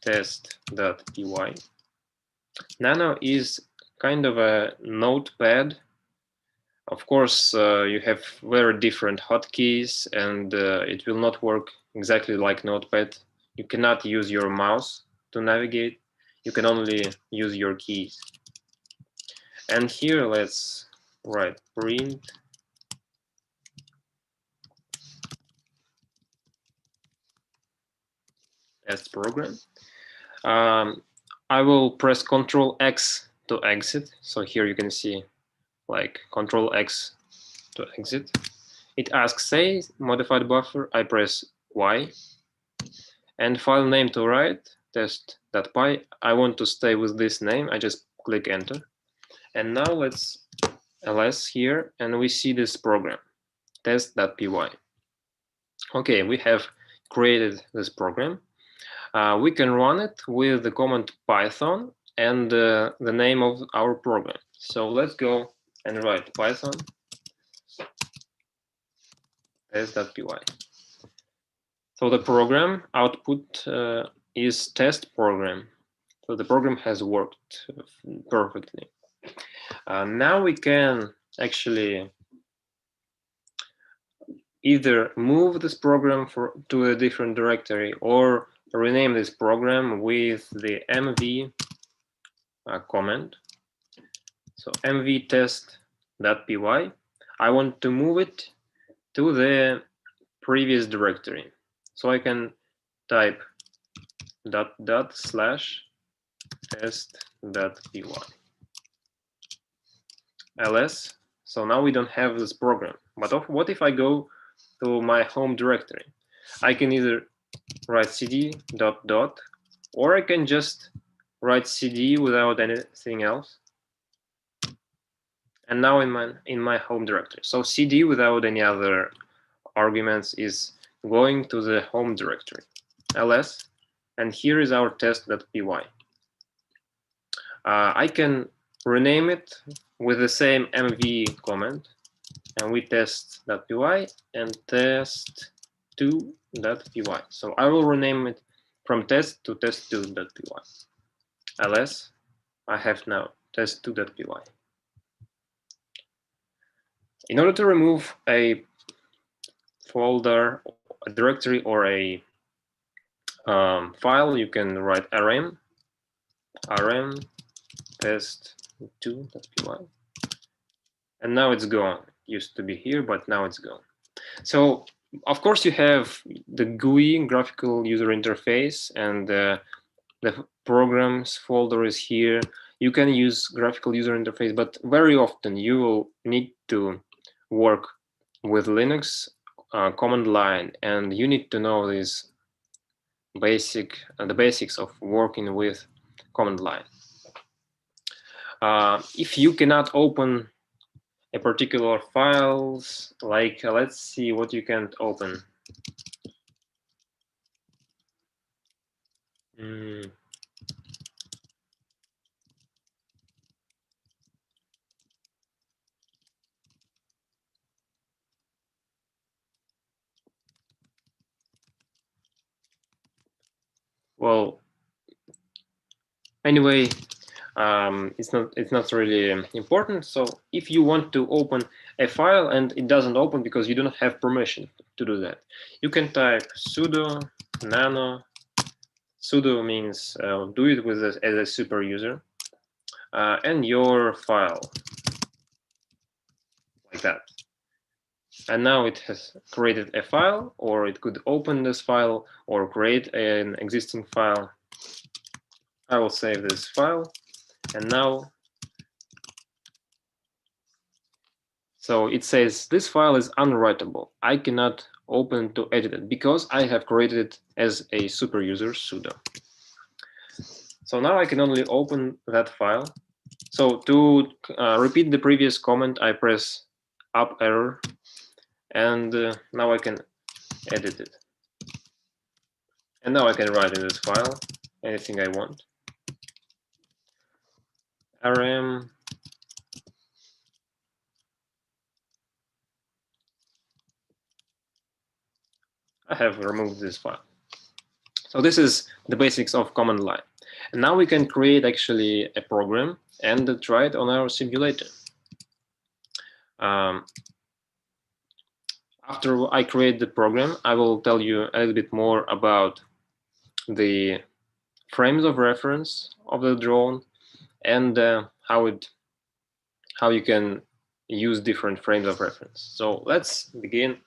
test.py. Nano is kind of a notepad. Of course, you have very different hotkeys, and it will not work exactly like Notepad. You cannot use your mouse to navigate. You can only use your keys. And here, let's write print test program. I will press Control X to exit. So here you can see like Control X to exit. It asks say modified buffer. I press Y. And file name to write, test.py. I want to stay with this name. I just click enter. And now let's ls here, and we see this program, test.py. Okay, we have created this program. We can run it with the command python and the name of our program. So let's go and write python test.py. So the program output is test program. So the program has worked perfectly. Now we can actually either move this program to a different directory or rename this program with the mv command. So mv test.py. I want to move it to the previous directory. So I can type /test.py ls. So now we don't have this program. But what if I go to my home directory? I can either write cd ... or I can just write cd without anything else. And now in my home directory. So cd without any other arguments is going to the home directory, ls, and here is our test.py. I can rename it with the same mv command, and we test.py and test2.py. So I will rename it from test to test2.py. ls, I have now test2.py. In order to remove a folder, a directory, or a file, you can write rm test2.py, and now it's gone. It used to be here, but now it's gone. So of course you have the GUI, graphical user interface, and the programs folder is here. You can use graphical user interface, but very often you will need to work with Linux command line, and you need to know this the basics of working with command line. If you cannot open a particular files, like let's see what you can't open. Well, anyway, it's not really important. So if you want to open a file and it doesn't open because you don't have permission to do that, you can type sudo nano. Sudo means do it with as a super user, and your file, like that. And now it has created a file, or it could open this file or create an existing file. I will save this file, and now, so it says this file is unwritable. I cannot open to edit it because I have created it as a super user sudo. So now I can only open that file. So to repeat the previous comment, I press up arrow, and now I can edit it. And now I can write in this file anything I want. rm I have removed this file. So this is the basics of command line. And now we can create actually a program and try it on our simulator. After I create the program, I will tell you a little bit more about the frames of reference of the drone and how you can use different frames of reference. So let's begin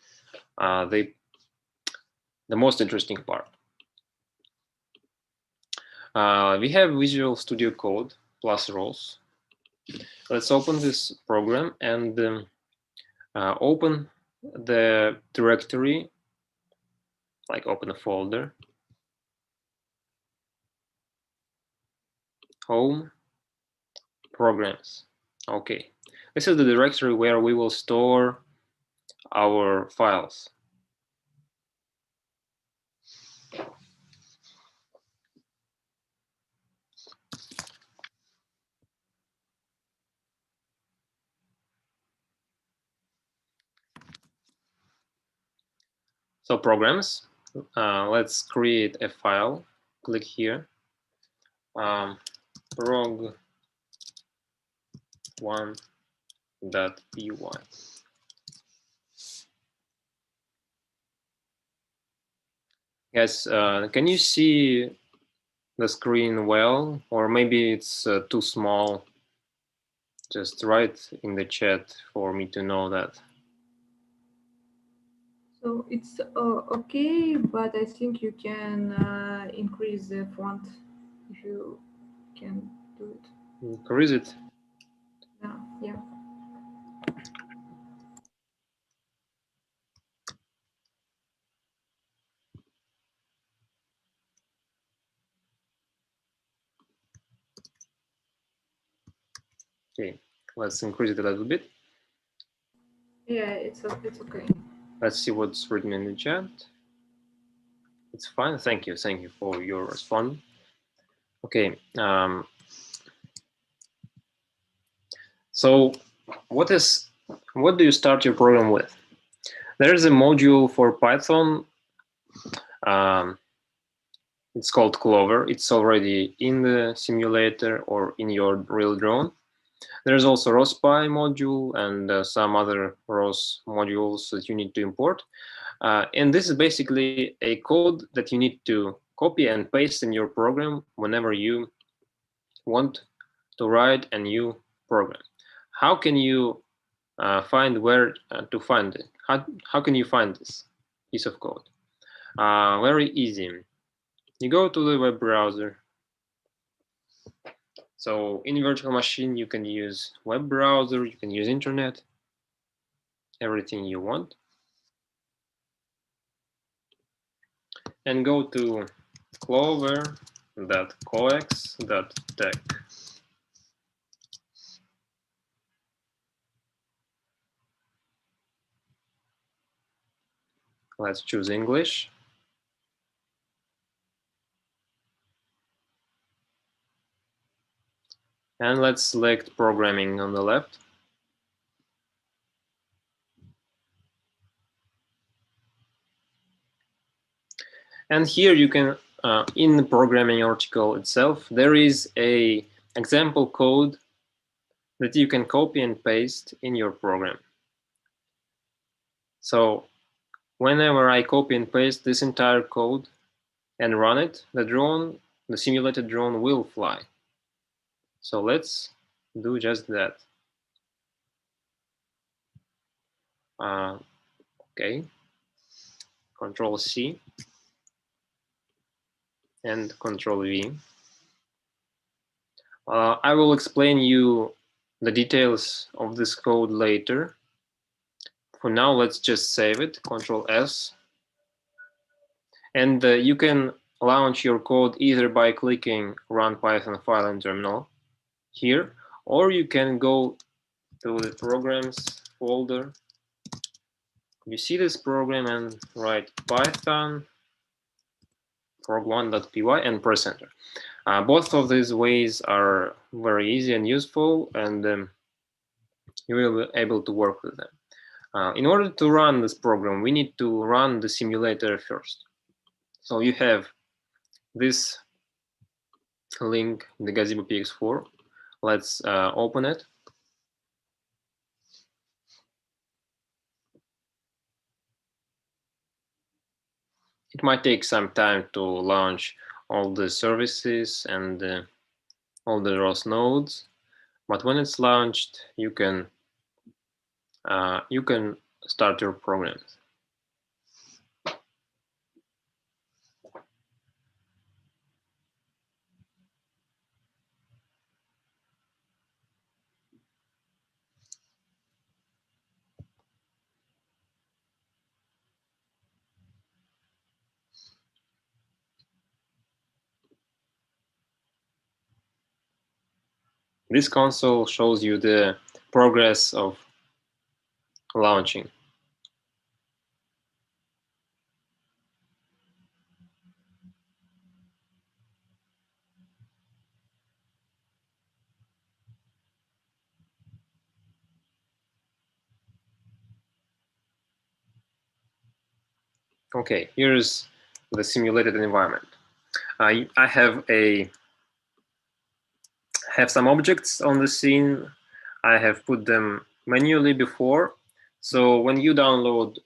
the most interesting part. We have Visual Studio Code plus roles. Let's open this program and open the directory, like open a folder, home, programs. Okay, this is the directory where we will store our files. So programs, let's create a file. Click here, prog1.py. Guys, can you see the screen well, or maybe it's too small? Just write in the chat for me to know that. So it's okay, but I think you can increase the font if you can do it. Increase it. Yeah. Okay, let's increase it a little bit. Yeah, it's okay. Let's see what's written in the chat. It's fine. Thank you for your response. Okay. So what do you start your program with? There is a module for Python. It's called Clover. It's already in the simulator or in your real drone. There's also ROSPy module and some other ROS modules that you need to import. And this is basically a code that you need to copy and paste in your program whenever you want to write a new program. How can you find where to find it? How can you find this piece of code? Very easy. You go to the web browser. So in virtual machine, you can use web browser, you can use internet, everything you want. And go to clover.coex.tech. Let's choose English. And let's select programming on the left. And here you can in the programming article itself, there is a example code that you can copy and paste in your program. So whenever I copy and paste this entire code and run it, the simulated drone will fly. So let's do just that. Okay, Control C and Control V. I will explain you the details of this code later. For now, let's just save it, Control S. And you can launch your code either by clicking Run Python file in terminal here, or you can go to the programs folder. You see this program and write Python prog1.py and press enter. Both of these ways are very easy and useful, and you will be able to work with them. In order to run this program, we need to run the simulator first. So you have this link, the Gazebo PX4. Let's open it. It might take some time to launch all the services and all the ROS nodes, but when it's launched, you can start your programs. This console shows you the progress of launching. Okay, here's the simulated environment. I have some objects on the scene. I have put them manually before. So when you download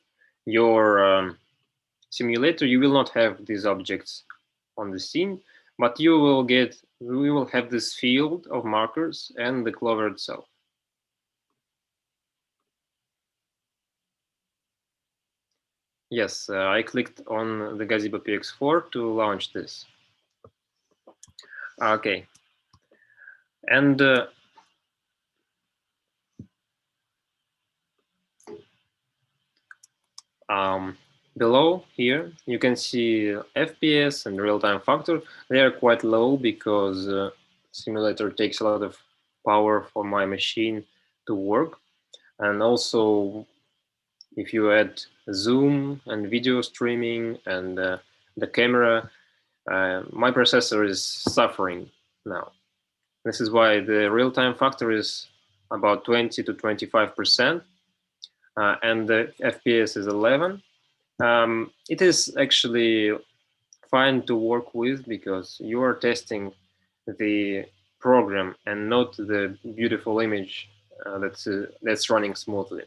your simulator, you will not have these objects on the scene, but we will have this field of markers and the clover itself. Yes, I clicked on the Gazebo PX4 to launch this. Okay. And below here, you can see FPS and real-time factor. They are quite low because simulator takes a lot of power for my machine to work. And also, if you add zoom and video streaming and the camera, my processor is suffering now. This is why the real-time factor is about 20 to 25%, and the FPS is 11. It is actually fine to work with because you are testing the program and not the beautiful image that's running smoothly.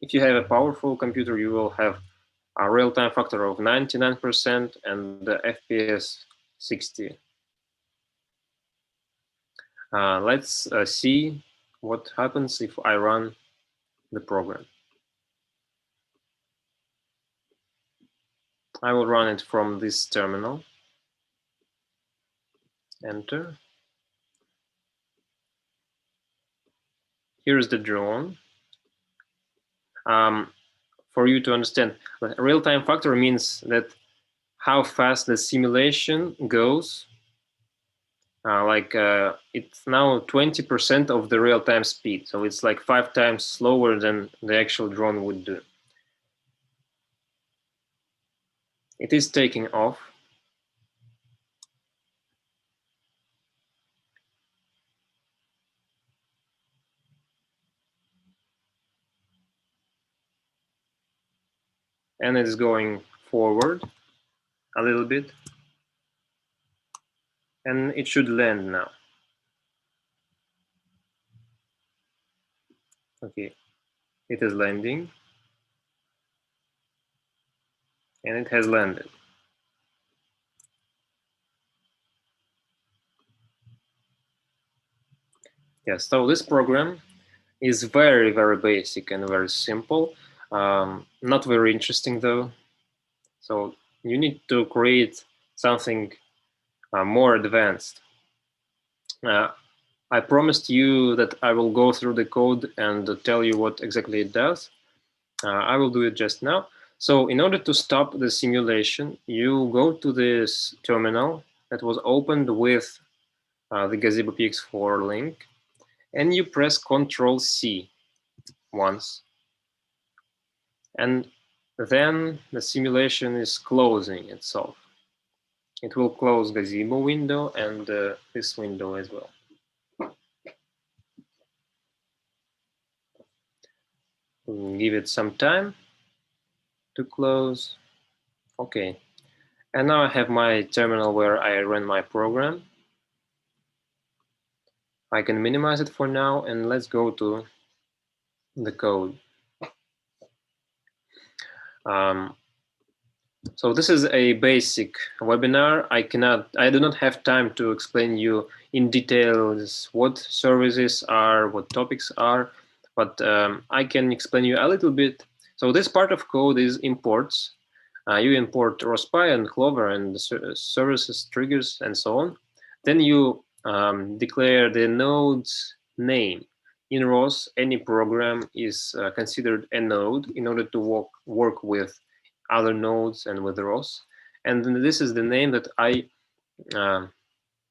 If you have a powerful computer, you will have a real-time factor of 99% and the FPS 60. Let's see what happens if I run the program. I will run it from this terminal. Enter. Here's the drone. For you to understand, real-time factor means that how fast the simulation goes. It's now 20% of the real-time speed, so it's like 5 times slower than the actual drone would do. It is taking off. And it's going forward a little bit. and it should land now. Okay, it is landing, and it has landed. Yes, so this program is very, very basic and very simple. Not very interesting though. So you need to create something more advanced. I promised you that I will go through the code and tell you what exactly it does. I will do it just now. So in order to stop the simulation, you go to this terminal that was opened with the Gazebo PX4 link, and you press Ctrl C once. And then the simulation is closing itself. It will close Gazebo window and this window as well. We'll give it some time to close. Okay. And now I have my terminal where I run my program. I can minimize it for now, and let's go to the code. So this is a basic webinar. I do not have time to explain you in details what services are, what topics are, but I can explain you a little bit. So this part of code is imports. You import ROSPy and Clover and services, triggers, and so on. Then you declare the node's name. In ROS, any program is considered a node in order to work with other nodes and with ROS. And then this is the name that I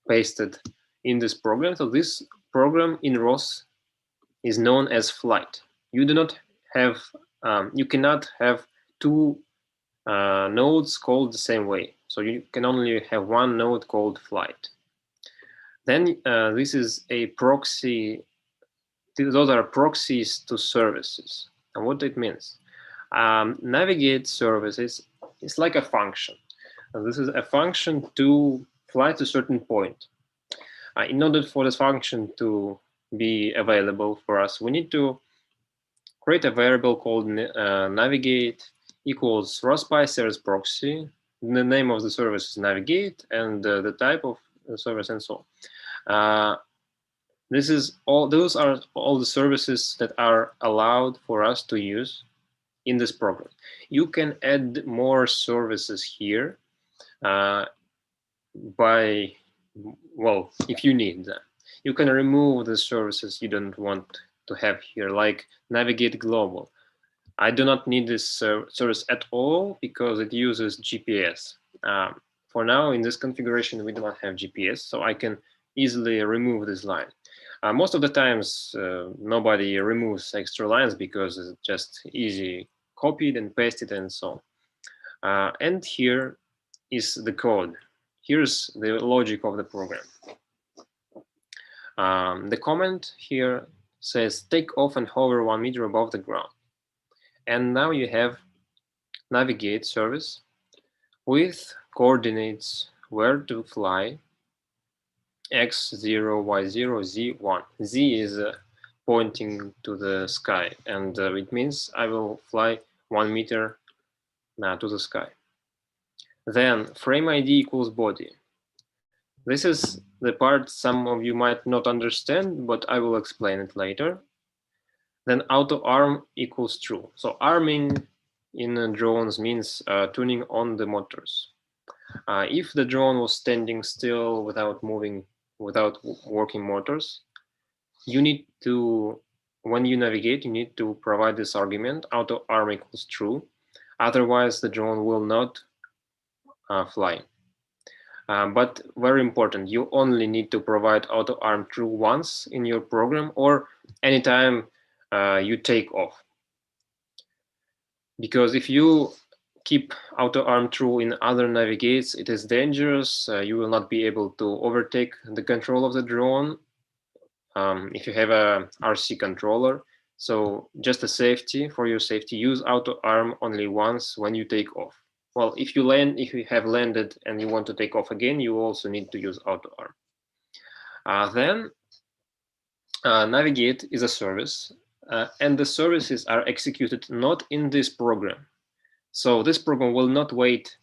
pasted in this program. So this program in ROS is known as flight. You do not have, you cannot have two nodes called the same way. So you can only have one node called flight. Then this is a proxy. Those are proxies to services. And what it means? Navigate services is like a function. And this is a function to fly to a certain point. In order for this function to be available for us, we need to create a variable called navigate equals ROSPy service proxy. The name of the service is navigate, and the type of the service, and so on. This is all. Those are all the services that are allowed for us to use in this program. You can add more services here if you need them. You can remove the services you don't want to have here, like navigate global. I do not need this service at all because it uses GPS. For now, in this configuration, we do not have GPS, so I can easily remove this line. Most of the times, nobody removes extra lines because it's just easy copied and pasted and so on. And here is the code. Here's the logic of the program. The comment here says take off and hover 1 meter above the ground. And now you have navigate service with coordinates where to fly x0, y0, z1. Z is pointing to the sky, and it means I will fly 1 meter to the sky. Then frame ID equals body. This is the part some of you might not understand, but I will explain it later. Then auto arm equals true. So arming in drones means tuning on the motors. If the drone was standing still without moving, without working motors, you need to, when you navigate, you need to provide this argument, auto arm equals true. Otherwise, the drone will not fly. But very important, you only need to provide auto arm true once in your program or anytime you take off. Because if you keep auto arm true in other navigates, it is dangerous. You will not be able to overtake the control of the drone if you have a RC controller. So just a safety, for your safety, use auto arm only once when you take off. well, if you have landed and you want to take off again, you also need to use auto arm. Then navigate is a service, and the services are executed not in this program. So this program will not wait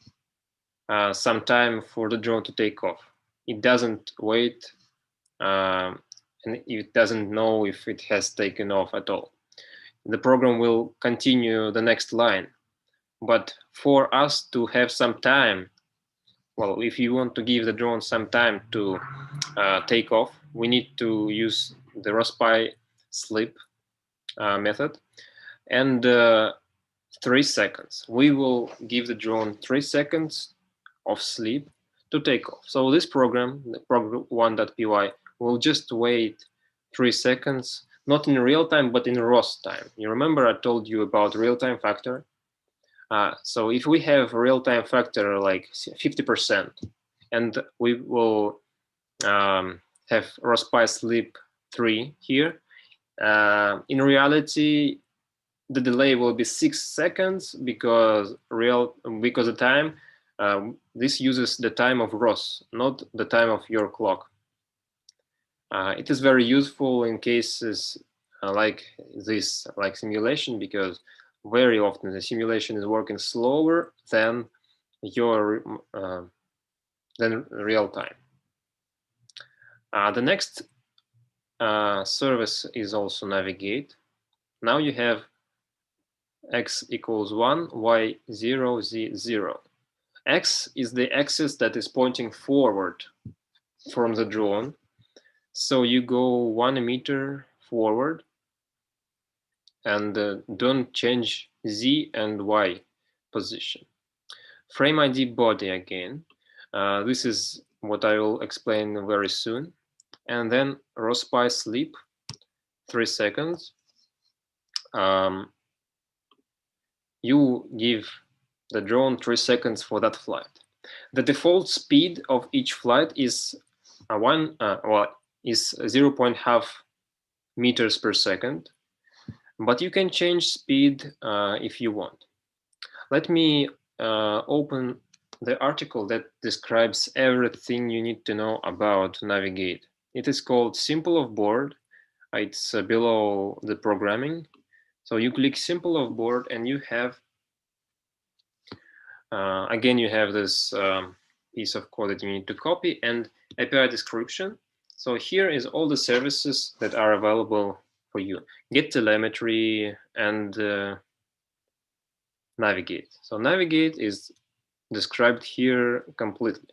some time for the drone to take off. It doesn't wait, and it doesn't know if it has taken off at all. The program will continue the next line. But for us to have some time, well, if you want to give the drone some time to take off, we need to use the ROSPY sleep method. And 3 seconds. We will give the drone 3 seconds of sleep to take off. So this program, the program 1.py, will just wait 3 seconds, not in real time, but in ROS time. You remember I told you about real-time factor? So if we have real-time factor like 50%, and we will have ROSPY sleep 3 here, in reality, the delay will be 6 seconds because the time this uses the time of ROS, not the time of your clock. It is very useful in cases like this, like simulation, because very often the simulation is working slower than your than real time. The next service is also navigate. Now you have x equals 1, y 0, z 0. X is the axis that is pointing forward from the drone. So you go 1 meter forward and don't change z and y position. Frame ID body again. This is what I will explain very soon. And then ROSPY sleep, 3 seconds. You give the drone 3 seconds for that flight. The default speed of each flight is 0.5 meters per second, but you can change speed if you want. Let me open the article that describes everything you need to know about navigate. It is called Simple of Board. It's below the programming. So you click Simple of Board and you have again, you have this piece of code that you need to copy and API description. So here is all the services that are available for you. Get telemetry and navigate. So navigate is described here completely.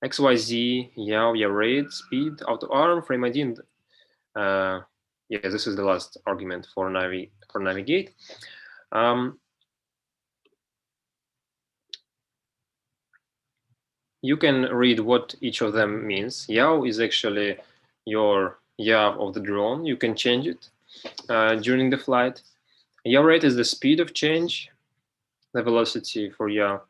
XYZ, yaw rate, speed, auto arm, frame ID, and yeah, this is the last argument for navigate. You can read what each of them means. Yaw is actually your yaw of the drone. You can change it during the flight. Yaw rate is the speed of change, the velocity for yaw.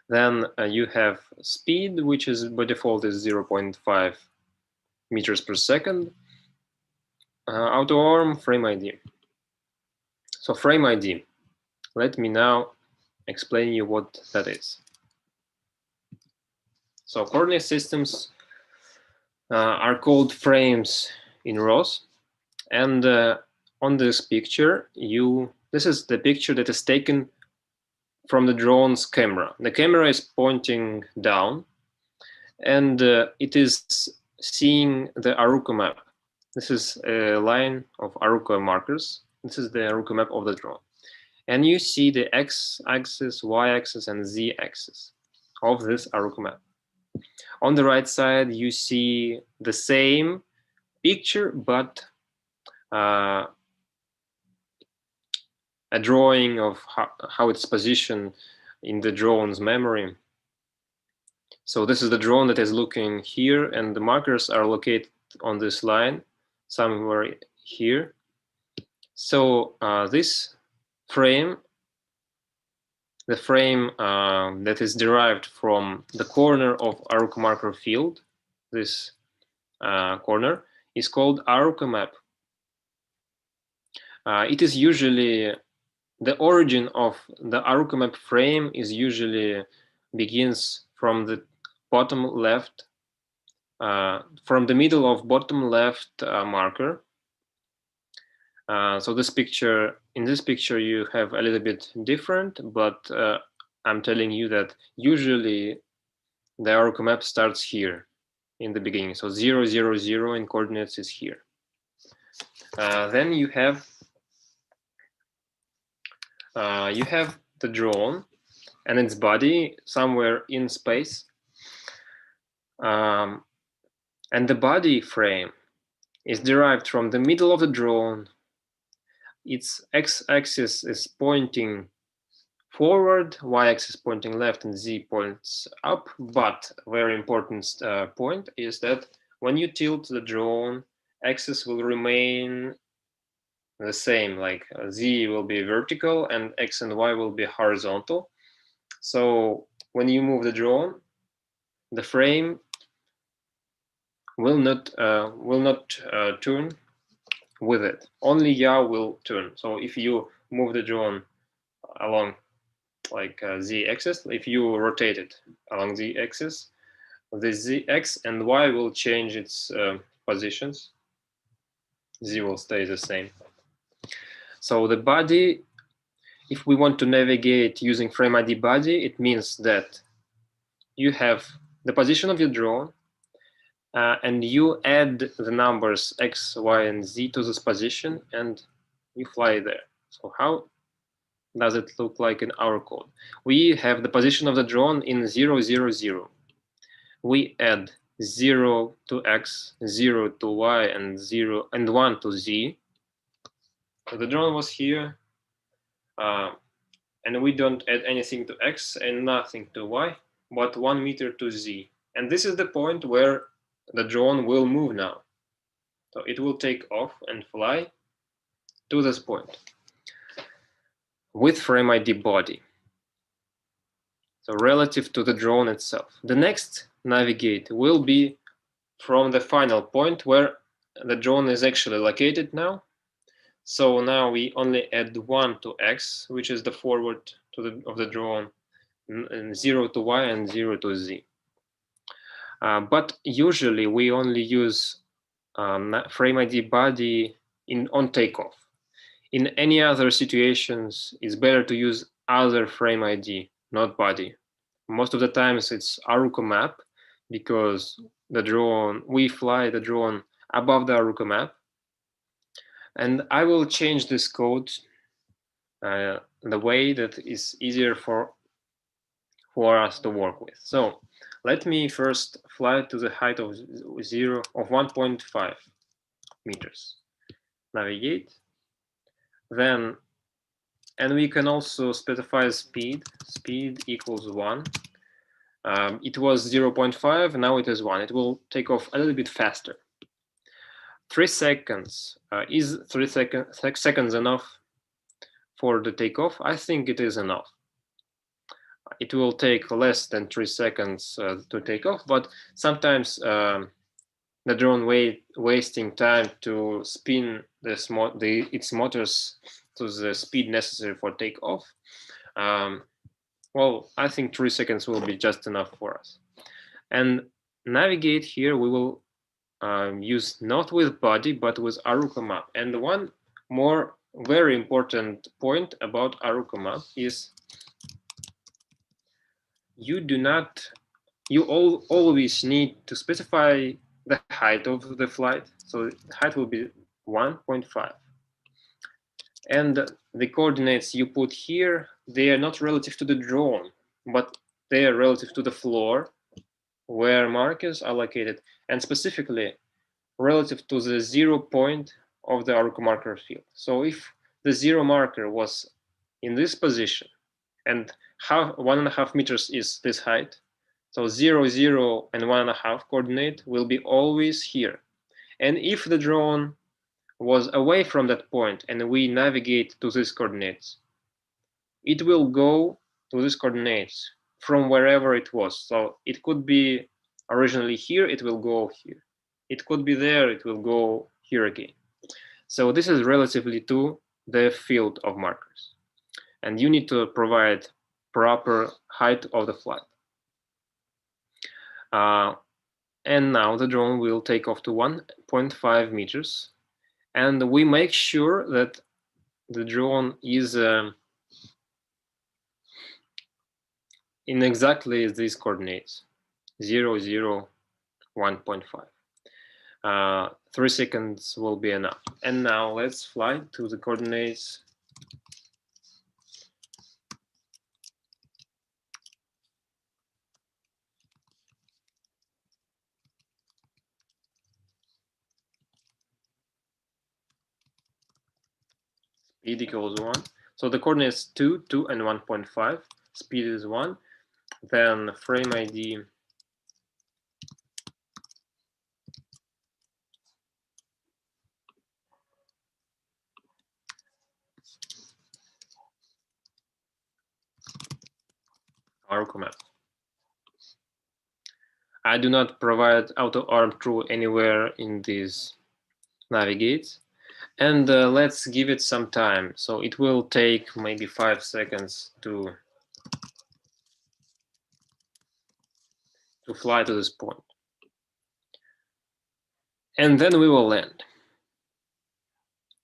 Then you have speed, which is by default is 0.5 meters per second. Auto arm, frame ID. So frame ID. Let me now explain you what that is. So coordinate systems are called frames in ROS. And on this picture, this is the picture that is taken from the drone's camera. The camera is pointing down, and it is seeing the Aruka map. This is a line of Aruka markers. This is the Aruka map of the drone. And you see the x-axis, y-axis, and z-axis of this Aruka map. On the right side, you see the same picture, but a drawing of how it's positioned in the drone's memory. So this is the drone that is looking here, and the markers are located on this line, somewhere here. So this frame, the frame that is derived from the corner of Aruka marker field, this corner, is called Aruka map. It is usually the origin of the ArucoMap frame is usually begins from the bottom left, from the middle of bottom left marker. So in this picture, you have a little bit different, but I'm telling you that usually the ArucoMap starts here in the beginning. So 0, 0, 0 in coordinates is here. Then you have the drone and its body somewhere in space. And the body frame is derived from the middle of the drone. Its x-axis is pointing forward, y-axis pointing left, and z points up. But a very important point is that when you tilt the drone, axis will remain the same, like z will be vertical and x and y will be horizontal. So when you move the drone, the frame will not turn with it. Only yaw will turn. So if you move the drone along like z axis, if you rotate it along the axis, the z x and y will change its positions. Z will stay the same. So the body, if we want to navigate using frame ID body, it means that you have the position of your drone, and you add the numbers x, y, and z to this position, and you fly there. So how does it look like in our code? We have the position of the drone in 0, 0, 0. We add 0 to x, 0 to y, and 0 and 1 to z. So the drone was here, and we don't add anything to x and nothing to y, but 1 meter to z. And this is the point where the drone will move now. So it will take off and fly to this point with frame ID body. So relative to the drone itself. The next navigate will be from the final point where the drone is actually located now. So now we only add 1 to x, which is the forward of the drone, and 0 to y and 0 to z. But usually we only use frame ID body on takeoff. In any other situations, it's better to use other frame ID, not body. Most of the times it's ArucoMap, because we fly the drone above the ArucoMap. And I will change this code the way that is easier for us to work with. So let me first fly to the height of 1.5 meters. Navigate. Then, and we can also specify speed. Speed equals 1. It was 0.5, now it is 1. It will take off a little bit faster. 3 seconds. Is 3 seconds enough for the takeoff? I think it is enough. It will take less than 3 seconds to take off, but sometimes the drone wasting time to spin its motors to the speed necessary for takeoff. Well, I think 3 seconds will be just enough for us. And navigate here, we will use not with body, but with ArucoMap. And one more very important point about ArucoMap is you always need to specify the height of the flight. So the height will be 1.5. And the coordinates you put here, they are not relative to the drone, but they are relative to the floor where markers are located, and specifically relative to the 0 point of the ARC marker field. So if the 0 marker was in this position and 1.5 meters is this height, so 0, 0, and 1.5 coordinate will be always here. And if the drone was away from that point and we navigate to these coordinates, it will go to these coordinates from wherever it was. So it could be originally here, it will go here. It could be there, it will go here again. So this is relatively to the field of markers. and you need to provide proper height of the flight. And now the drone will take off to 1.5 meters, and we make sure that the drone is in exactly these coordinates, 0, 0, 1.5. 3 seconds will be enough. And now let's fly to the coordinates speed equals 1. So the coordinates 2, 2, and 1.5. Speed is 1. Then frame ID our command. I do not provide auto arm true anywhere in these navigates. And let's give it some time. So it will take maybe 5 seconds to fly to this point. And then we will land.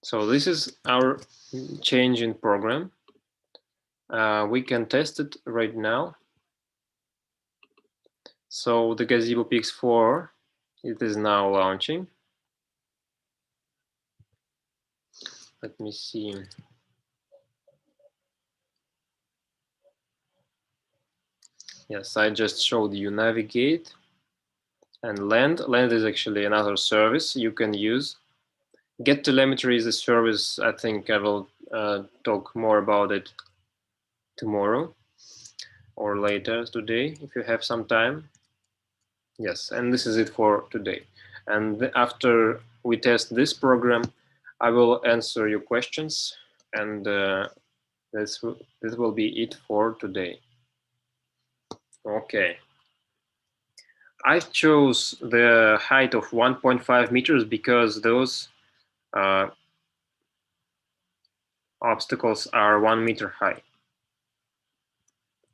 So this is our change in program. We can test it right now. So the Gazebo Pix4, it is now launching. Let me see. Yes, I just showed you navigate and land. Land is actually another service you can use. Get telemetry is a service. I think I will talk more about it tomorrow or later today if you have some time. Yes, and this is it for today. And after we test this program, I will answer your questions, and this will be it for today. Okay. I chose the height of 1.5 meters because those obstacles are 1 meter high.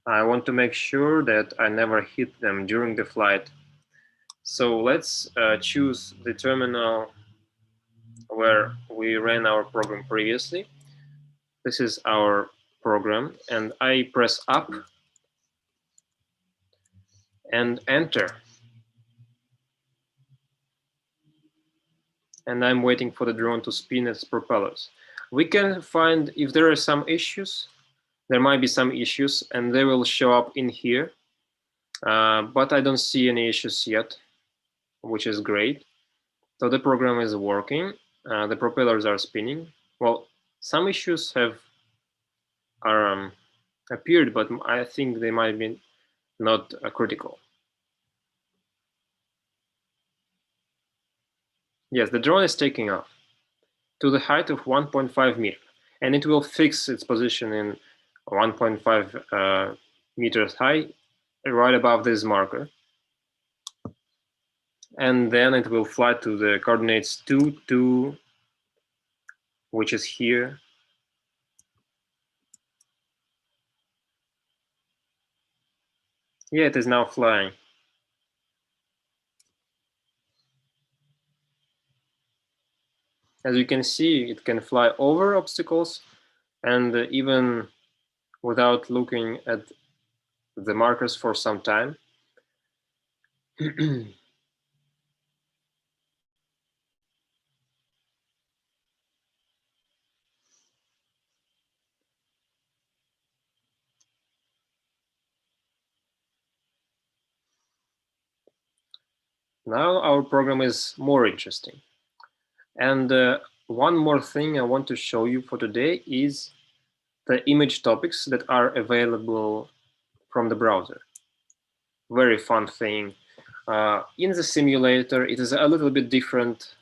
I want to make sure that I never hit them during the flight. So let's choose the terminal where we ran our program previously. This is our program, and I press up and enter. And I'm waiting for the drone to spin its propellers. We can find if there are some issues. There might be some issues, and they will show up in here. But I don't see any issues yet, which is great. So the program is working. The propellers are spinning. Well, some issues have appeared, but I think they might be not critical. Yes, the drone is taking off to the height of 1.5 meters, and it will fix its position in 1.5 meters high, right above this marker. And then it will fly to the coordinates 2, 2, which is here. Yeah, it is now flying. As you can see, it can fly over obstacles and even without looking at the markers for some time. Now our program is more interesting. And one more thing I want to show you for today is the image topics that are available from the browser. Very fun thing. In the simulator, it is a little bit different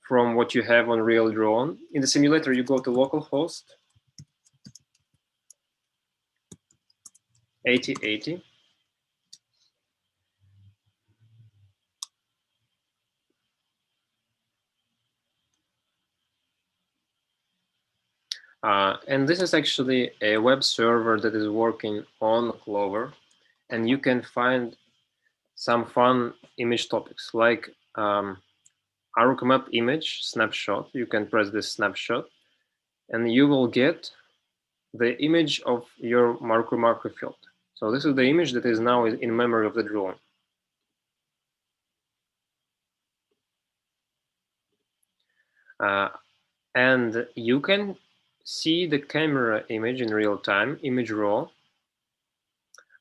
from what you have on real drone. In the simulator, you go to localhost 8080. And this is actually a web server that is working on Clover, and you can find some fun image topics like Aruka map image snapshot. You can press this snapshot, and you will get the image of your marker field. So this is the image that is now in memory of the drone. And you can see the camera image in real time, image raw.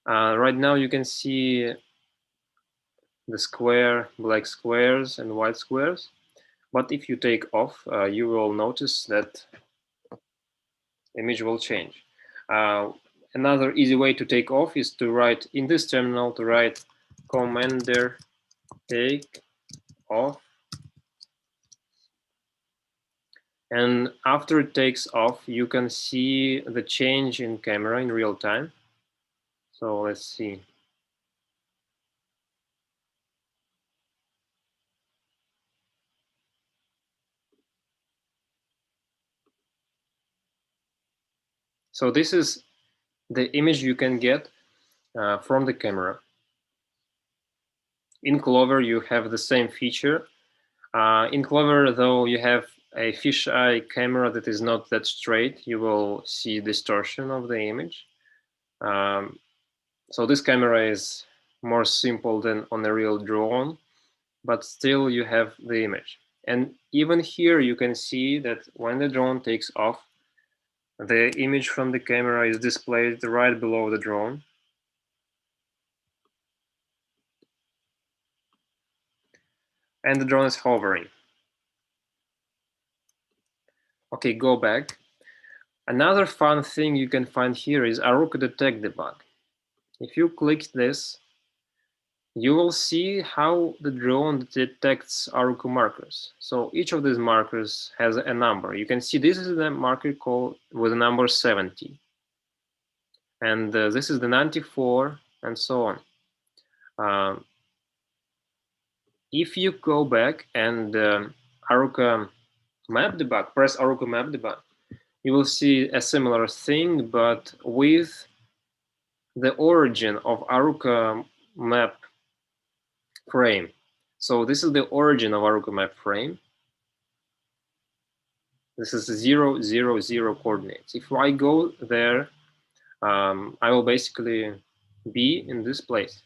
Right now you can see the square, black squares and white squares. But if you take off, you will notice that image will change. Another easy way to take off is to write in this terminal, to write commander take off. And after it takes off, you can see the change in camera in real time. So let's see. So this is the image you can get from the camera. In Clover, you have the same feature. In Clover, though, you have a fisheye camera that is not that straight. You will see distortion of the image. So this camera is more simple than on a real drone, but still you have the image. And even here, you can see that when the drone takes off, the image from the camera is displayed right below the drone. And the drone is hovering. Okay, go back. Another fun thing you can find here is Aruka Detect Debug. If you click this, you will see how the drone detects Aruka markers. So each of these markers has a number. You can see this is the marker called with the number 70. And this is the 94, and so on. If you go back and Aruka Map Debug, press Aruka Map Debug, you will see a similar thing, but with the origin of Aruka map frame. So this is the origin of Aruka map frame. This is 0, 0, 0 coordinates. If I go there, I will basically be in this place.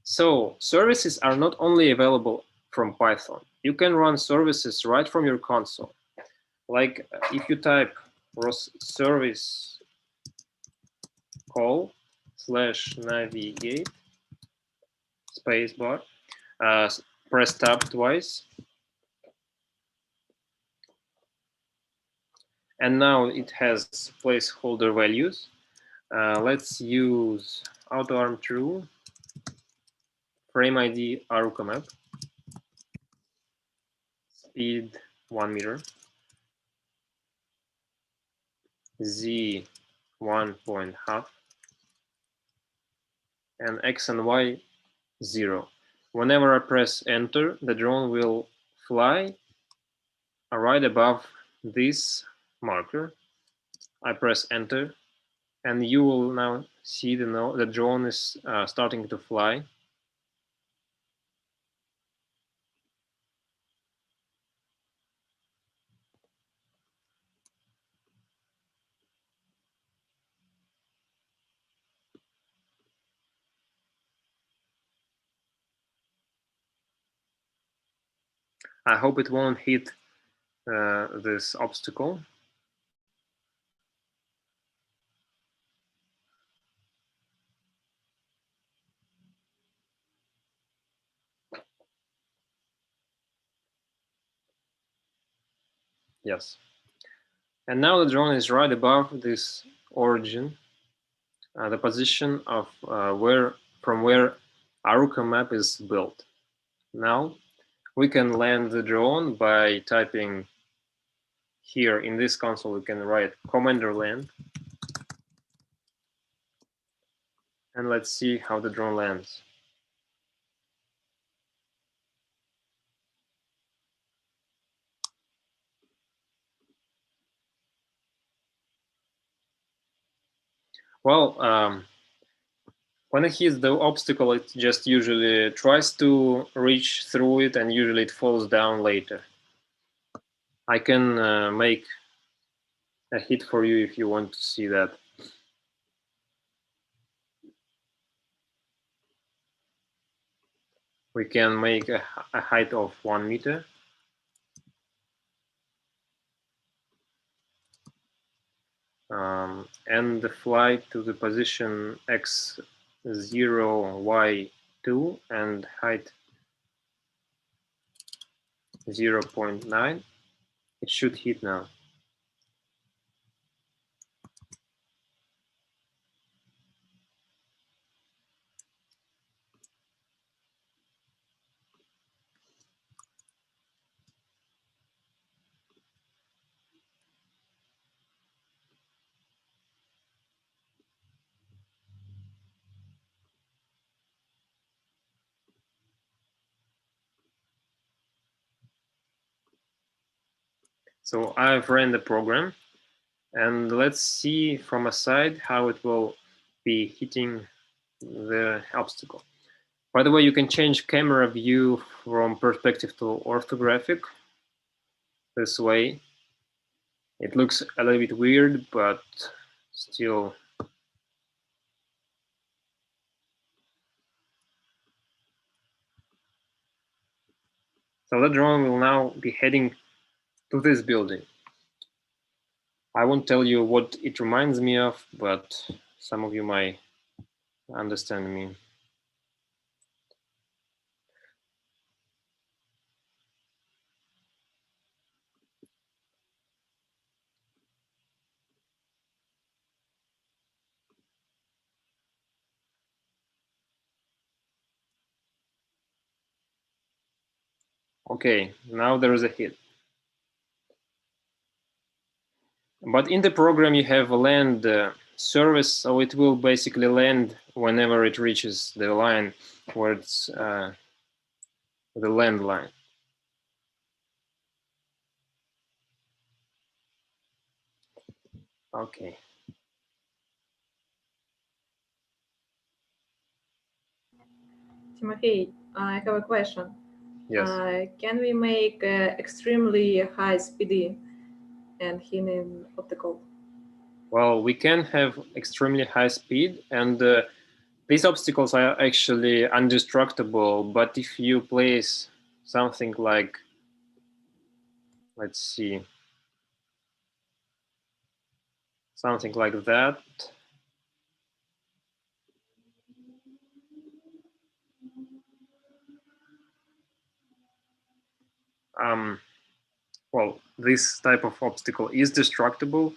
So services are not only available from Python. You can run services right from your console. Like if you type service call / navigate spacebar, press tab twice, and now it has placeholder values. Let's use AutoArm true, frame ID Aruka map, speed 1 meter, Z 1.5, and X and Y 0. Whenever I press enter, the drone will fly right above this marker. I press enter, and you will now see the drone is starting to fly. I hope it won't hit this obstacle. Yes. And now the drone is right above this origin, the position of from where Aruka map is built. Now we can land the drone by typing here in this console. We can write commander land, and let's see how the drone lands. Well, when it hits the obstacle, it just usually tries to reach through it, and usually it falls down later. I can make a hit for you if you want to see that. We can make a height of 1 meter. And fly to the position x0, y2, and height 0.9. It should hit now. So I've ran the program, and let's see from a side how it will be hitting the obstacle. By the way, you can change camera view from perspective to orthographic this way. It looks a little bit weird, but still. So the drone will now be heading to this building. I won't tell you what it reminds me of, but some of you might understand me. Okay, now there is a hit. But in the program you have a land service, so it will basically land whenever it reaches the line where it's the land line. Okay. Timofey, I have a question. Yes. Can we make extremely high speed and hidden optical? Well, we can have extremely high speed, and these obstacles are actually indestructible, but if you place something like, let's see, something like that, well, this type of obstacle is destructible,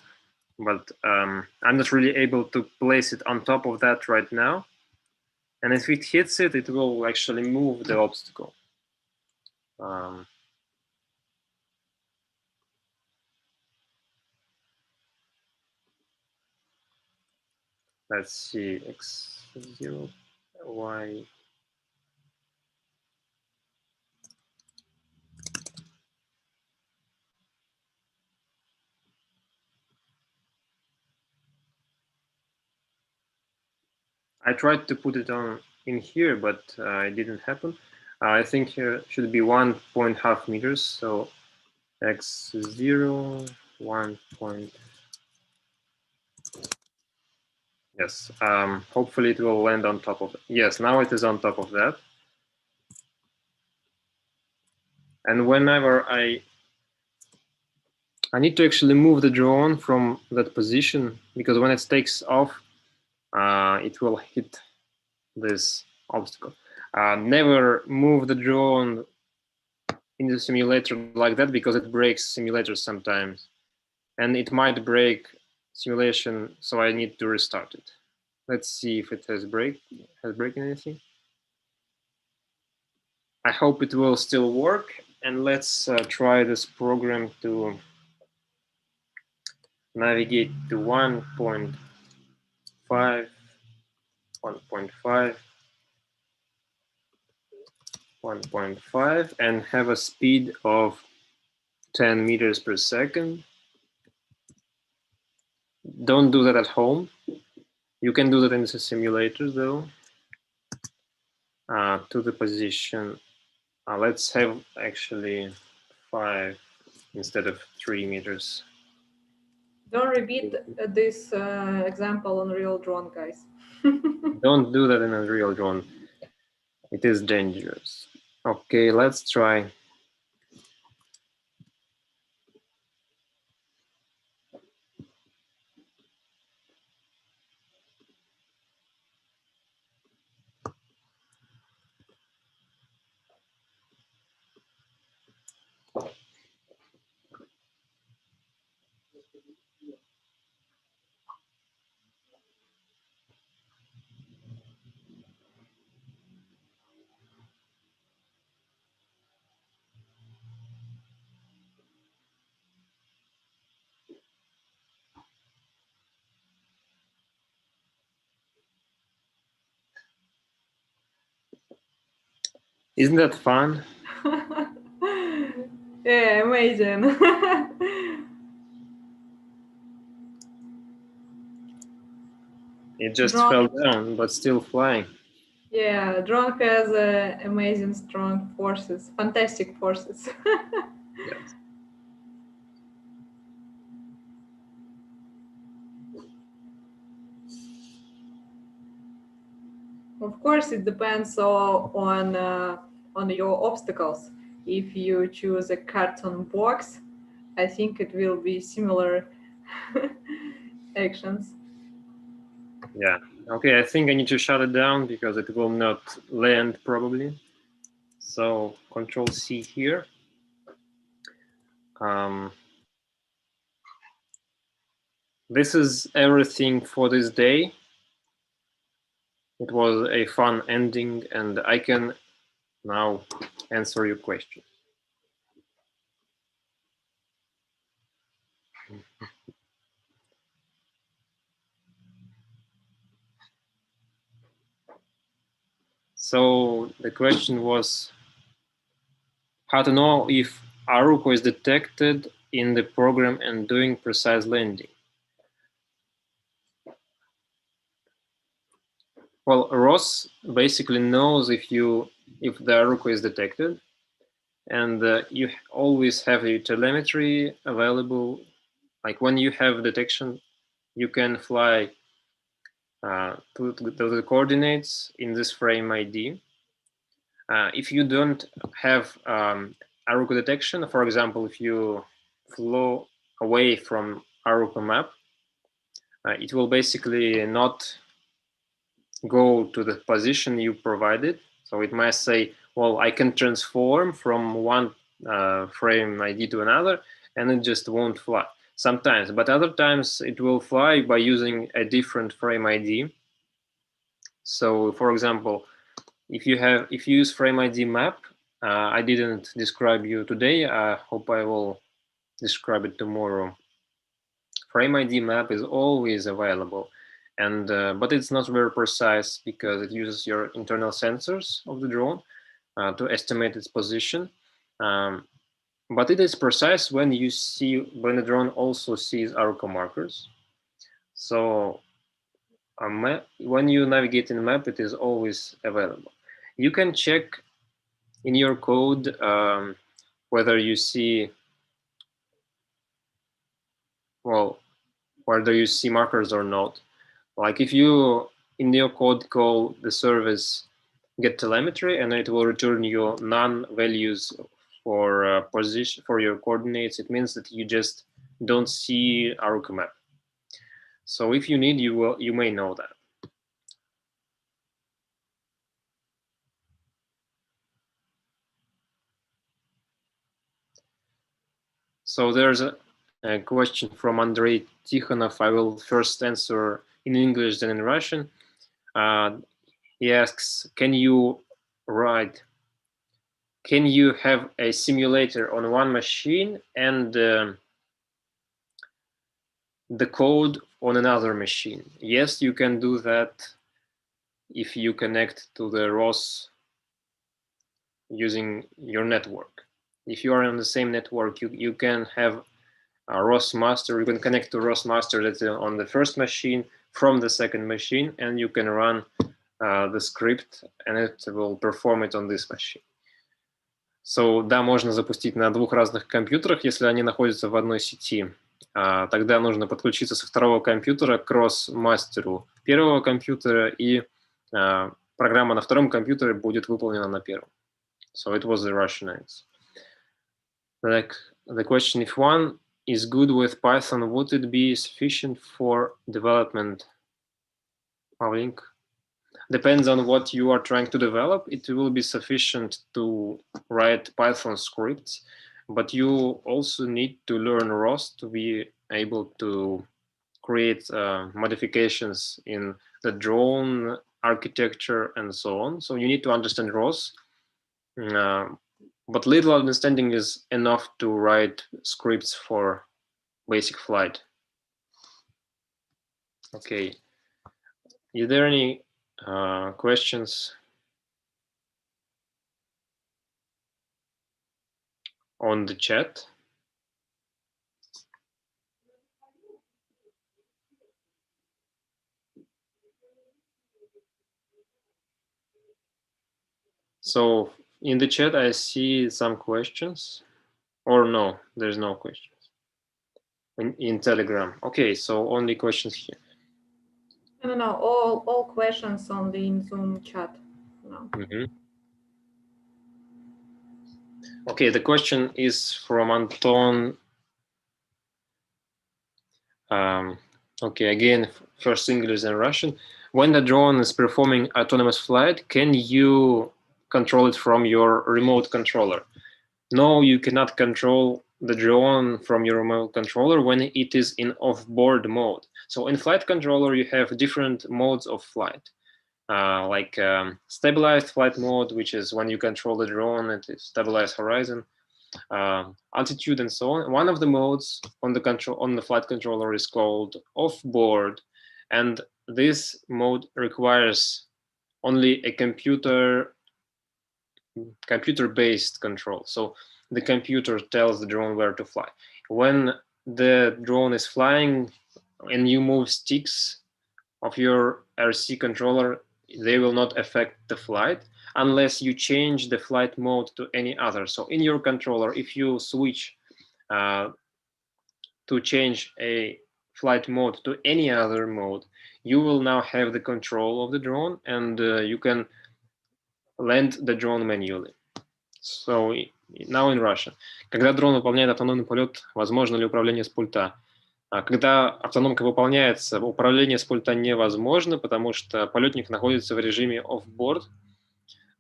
but I'm not really able to place it on top of that right now. And if it hits it, it will actually move the obstacle. Let's see, x0, y. I tried to put it on in here, but it didn't happen. I think here should be 1.5 meters. So x0, 1. Yes. Hopefully it will land on top of it. Yes, now it is on top of that. And whenever I need to actually move the drone from that position, because when it takes off, it will hit this obstacle. Never move the drone in the simulator like that, because it breaks simulators sometimes. And it might break simulation, so I need to restart it. Let's see if it has broken anything. I hope it will still work, and let's try this program to navigate to 1.5, 1.5, and have a speed of 10 meters per second. Don't do that at home. You can do that in the simulator though. To the position. Let's have actually 5 instead of 3 meters. Don't repeat this example on real drone, guys. Don't do that in a real drone. It is dangerous. Okay, let's try. Isn't that fun? Yeah, amazing. It just Drone. fell down, but still flying. Yeah, drone has amazing strong forces, fantastic forces. Yes. Of course, it depends on your obstacles. If you choose a carton box, I think it will be similar actions. Yeah. Okay, I think I need to shut it down because it will not land probably. So Control C here. This is everything for this day. It was a fun ending, and I can now answer your question. So the question was how to know if Aruko is detected in the program and doing precise landing. Well, ROS basically knows if the Aruko is detected, and you always have a telemetry available. Like when you have detection, you can fly to the coordinates in this frame ID. If you don't have Aruko detection, for example, if you flew away from Aruko map, it will basically not go to the position you provided. So it might say, well, I can transform from one frame ID to another, and it just won't fly sometimes. But other times it will fly by using a different frame ID. So for example, if you use frame ID map, I didn't describe you today. I hope I will describe it tomorrow. Frame ID map is always available, and but it's not very precise because it uses your internal sensors of the drone to estimate its position. Um, but it is precise when the drone also sees Aruko markers. So when you navigate in the map, it is always available. You can check in your code whether you see well whether you see markers or not. Like if you in your code call the service get telemetry and it will return you none values for position for your coordinates, it means that you just don't see Aruko map. So if you need, you may know that. So there's a question from Andrei Tikhonov. I will first answer in English, then in Russian. He asks, can you have a simulator on one machine and the code on another machine? Yes, you can do that if you connect to the ROS using your network. If you are on the same network, you can have ROS master. You can connect to ROS master that's on the first machine from the second machine, and you can run the script, and it will perform it on this machine. So, да, можно запустить на двух разных компьютерах, если они находятся в одной сети. Тогда нужно подключиться со второго компьютера к ROS-мастеру первого компьютера, и программа на втором компьютере будет выполнена на первом. So it was the Russian answer. Like the question, if one is good with Python, would it be sufficient for development? Pavlink? Depends on what you are trying to develop. It will be sufficient to write Python scripts, but you also need to learn ROS to be able to create modifications in the drone architecture and so on. So you need to understand ROS, but little understanding is enough to write scripts for basic flight. Okay. Is there any questions on the chat? So in the chat, I see some questions. Or no, there's no questions. In Telegram. Okay, so only questions here. No, all questions on the Zoom chat. No. Okay, the question is from Anton. Okay, again, first English and Russian. When the drone is performing autonomous flight, can you control it from your remote controller? No, you cannot control the drone from your remote controller when it is in off-board mode. So in flight controller, you have different modes of flight, like stabilized flight mode, which is when you control the drone at a stabilized horizon, altitude, and so on. One of the modes on the flight controller is called off-board, and this mode requires only a computer-based control. So the computer tells the drone where to fly. When the drone is flying and you move sticks of your RC controller, they will not affect the flight unless you change the flight mode to any other. So in your controller, if you switch to change a flight mode to any other mode, you will now have the control of the drone, and you can land the drone manually. So now in Russian. Когда дрон выполняет автономный полет, возможно ли управление с пульта? Когда автономка выполняется, управление с пульта невозможно, потому что полетник находится в режиме off-board,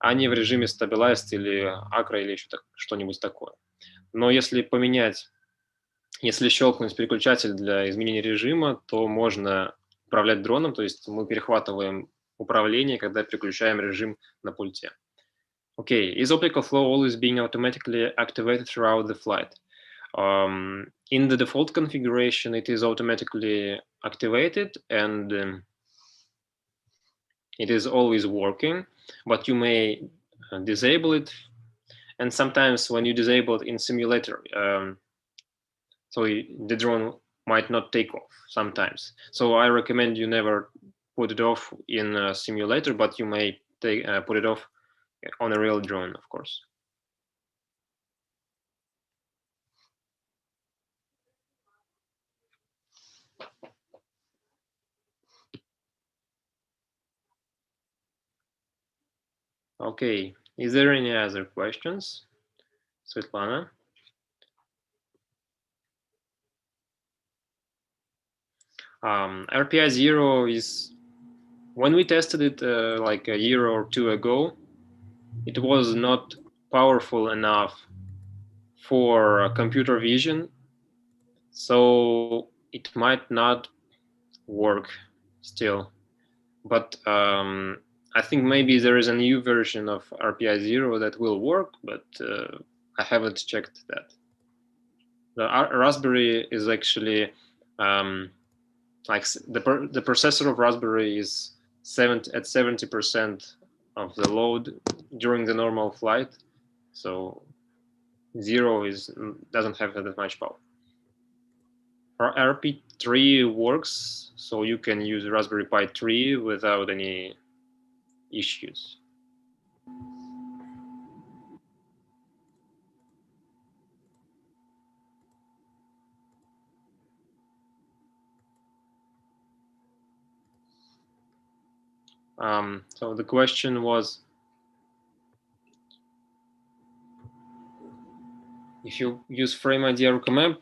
а не в режиме stabilized или acro или еще что-нибудь такое. Но если щелкнуть переключатель для изменения режима, то можно управлять дроном, то есть мы перехватываем управление, когда переключаем режим на пульте. Okay, is optical flow always being automatically activated throughout the flight? In the default configuration, it is automatically activated, and it is always working, but you may disable it. And sometimes when you disable it in simulator, so the drone might not take off sometimes. So I recommend you never put it off in a simulator, but you may put it off on a real drone, of course. Okay, is there any other questions? Svetlana? RPI 0 is, when we tested it like a year or two ago, it was not powerful enough for computer vision, so it might not work still. But I think maybe there is a new version of RPI 0 that will work, but I haven't checked that. The Raspberry is actually like the processor of Raspberry is at 70% of the load during the normal flight, so 0 doesn't have that much power. RP3 works, so you can use Raspberry Pi 3 without any issues. So the question was, if you use frame ID ARUCA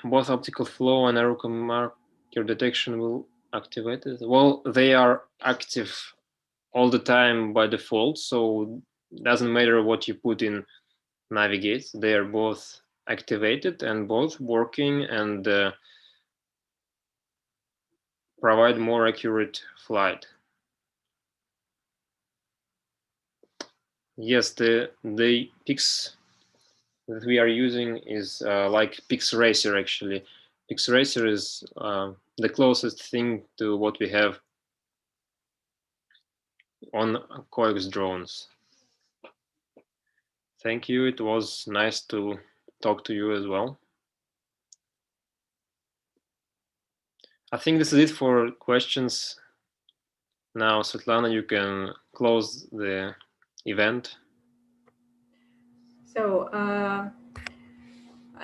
both optical flow and ARUCA marker detection will activate it? Well, they are active all the time by default, so it doesn't matter what you put in Navigate. They are both activated and both working and provide more accurate flight. Yes, the Pix that we are using is like Pix Racer actually. Pix Racer is the closest thing to what we have on COEX drones. Thank you. It was nice to talk to you as well. I think this is it for questions. Now, Svetlana, you can close the event. So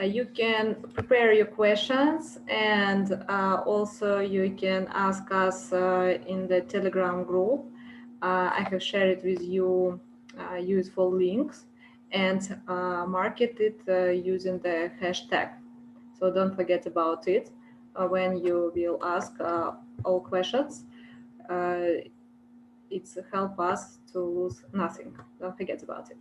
you can prepare your questions, and also you can ask us in the Telegram group. I have shared with you useful links and market it using the hashtag. So don't forget about it when you will ask all questions. It's help us to lose nothing. Don't forget about it.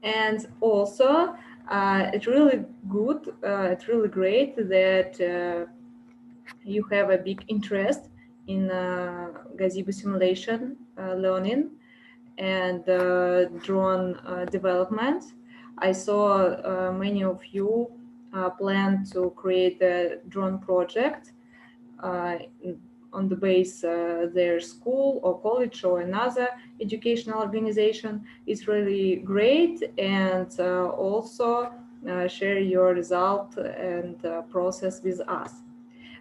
And also, it's really good, it's really great that you have a big interest in Gazebo simulation learning and drone development. I saw many of you plan to create a drone project uh, on the base their school or college or another educational organization. Is really great, and also share your result and process with us.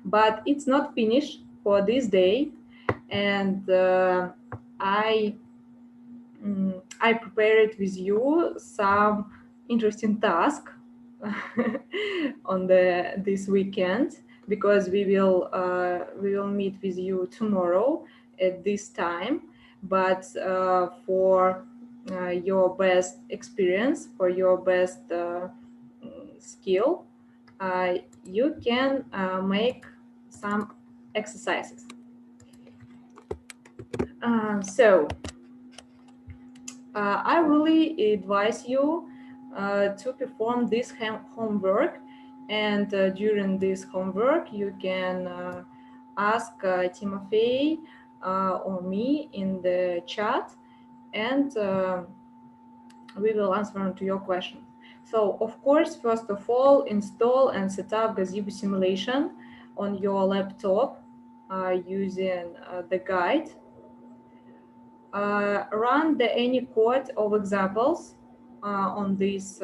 But it's not finished for this day, and I prepared with you some interesting task on this weekend, because we will meet with you tomorrow at this time. But for your best experience, for your best skill, you can make some exercises. So I really advise you to perform this homework, and during this homework you can ask Timofey or me in the chat, and we will answer to your question. So of course, first of all, install and set up Gazebo simulation on your laptop using the guide. Run any code of examples on this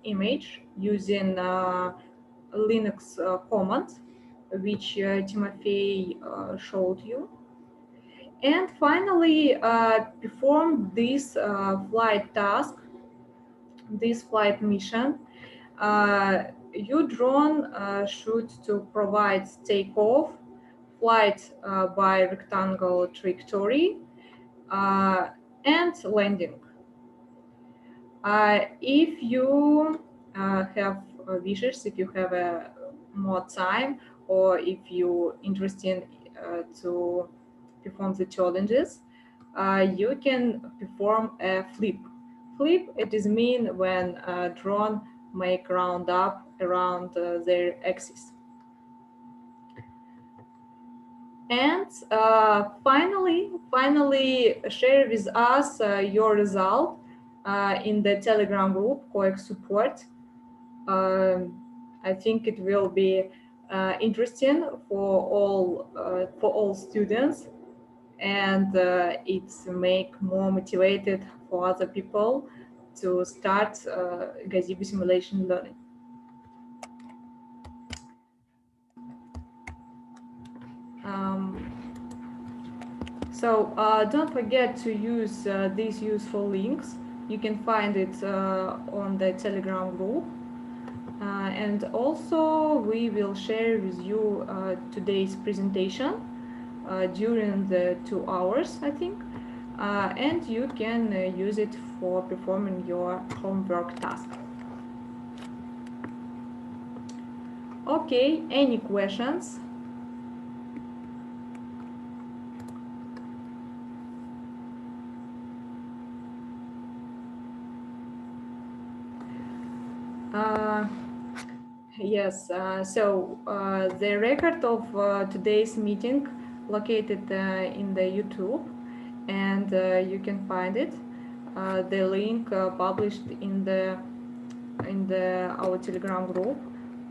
image using Linux command, which Timofey showed you. And finally, perform this flight task, this flight mission. Your drone should to provide takeoff, flight by rectangle trajectory, and landing. If you have wishes, if you have more time, or if you're interested to perform the challenges, you can perform a flip. Flip, it is mean when a drone make round up around their axis. And finally, share with us your result in the Telegram group COEX support. I think it will be interesting for all students, and it's make more motivated for other people to start Gazebo simulation learning. So don't forget to use these useful links. You can find it on the Telegram group. And also we will share with you today's presentation during the 2 hours, I think. And you can use it for performing your homework task. Okay, any questions? Yes, the record of today's meeting located in the YouTube, and you can find it. The link published in the our Telegram group.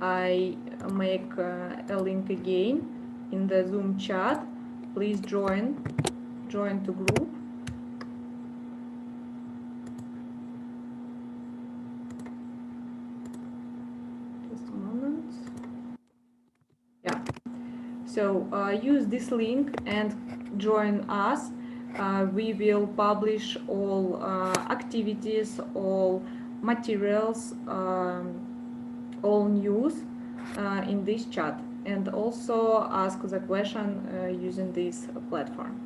I make a link again in the Zoom chat. Please join to group. Just a moment. Yeah. So use this link and join us. We will publish all activities, all materials, all news in this chat, and also ask the question using this platform.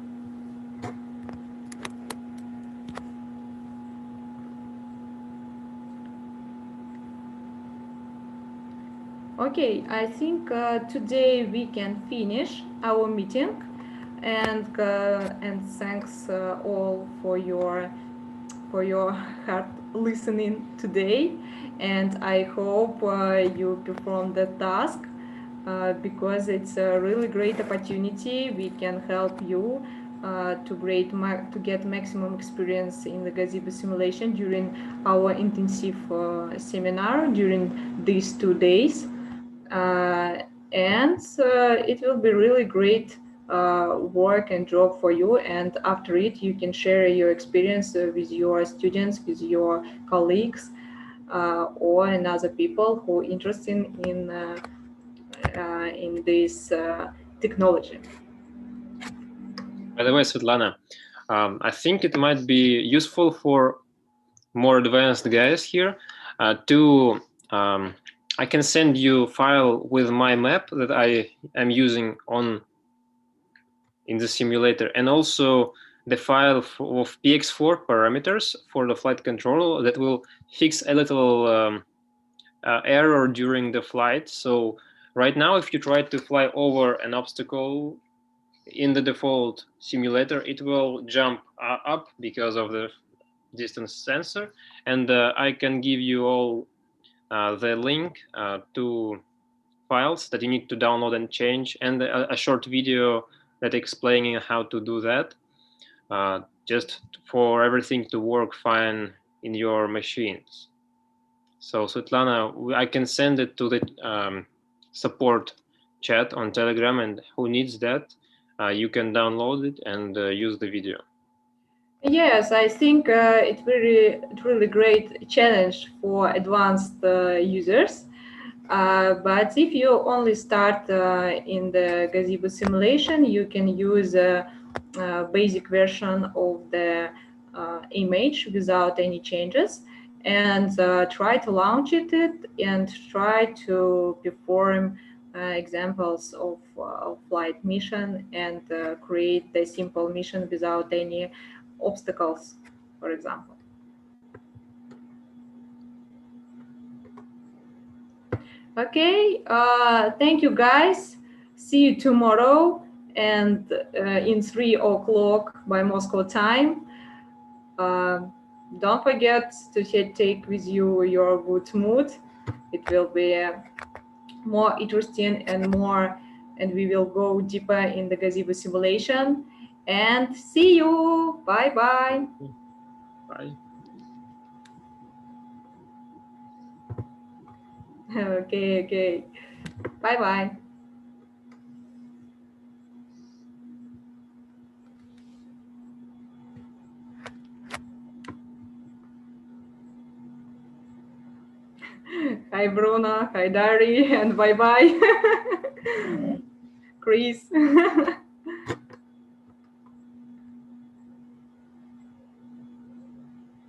Okay, I think today we can finish our meeting, and thanks all for your hard listening today, and I hope you perform the task because it's a really great opportunity. We can help you to get maximum experience in the Gazebo simulation during our intensive seminar during these 2 days. And it will be really great work and job for you, and after it you can share your experience with your students, with your colleagues, or another people who are interested in this technology. By the way, Svetlana, I think it might be useful for more advanced guys here to I can send you a file with my map that I am using in the simulator, and also the file of px4 parameters for the flight control that will fix a little error during the flight. So right now, if you try to fly over an obstacle in the default simulator, it will jump up because of the distance sensor, and I can give you all the link to files that you need to download and change, and a short video that explaining how to do that, just for everything to work fine in your machines. So Svetlana, I can send it to the support chat on Telegram, and who needs that, you can download it and use the video. Yes, I think it's really great challenge for advanced users. But if you only start in the Gazebo simulation, you can use a basic version of the image without any changes, and try to launch it and try to perform examples of flight mission, and create the simple mission without any obstacles, for example. Okay, thank you guys. See you tomorrow, and in 3 o'clock by Moscow time. Don't forget to take with you your good mood. It will be more interesting and we will go deeper in the Gazebo simulation. And see you. Bye bye. Bye. Okay. Bye bye. Hi Bruno, hi Dari, and bye bye. Chris.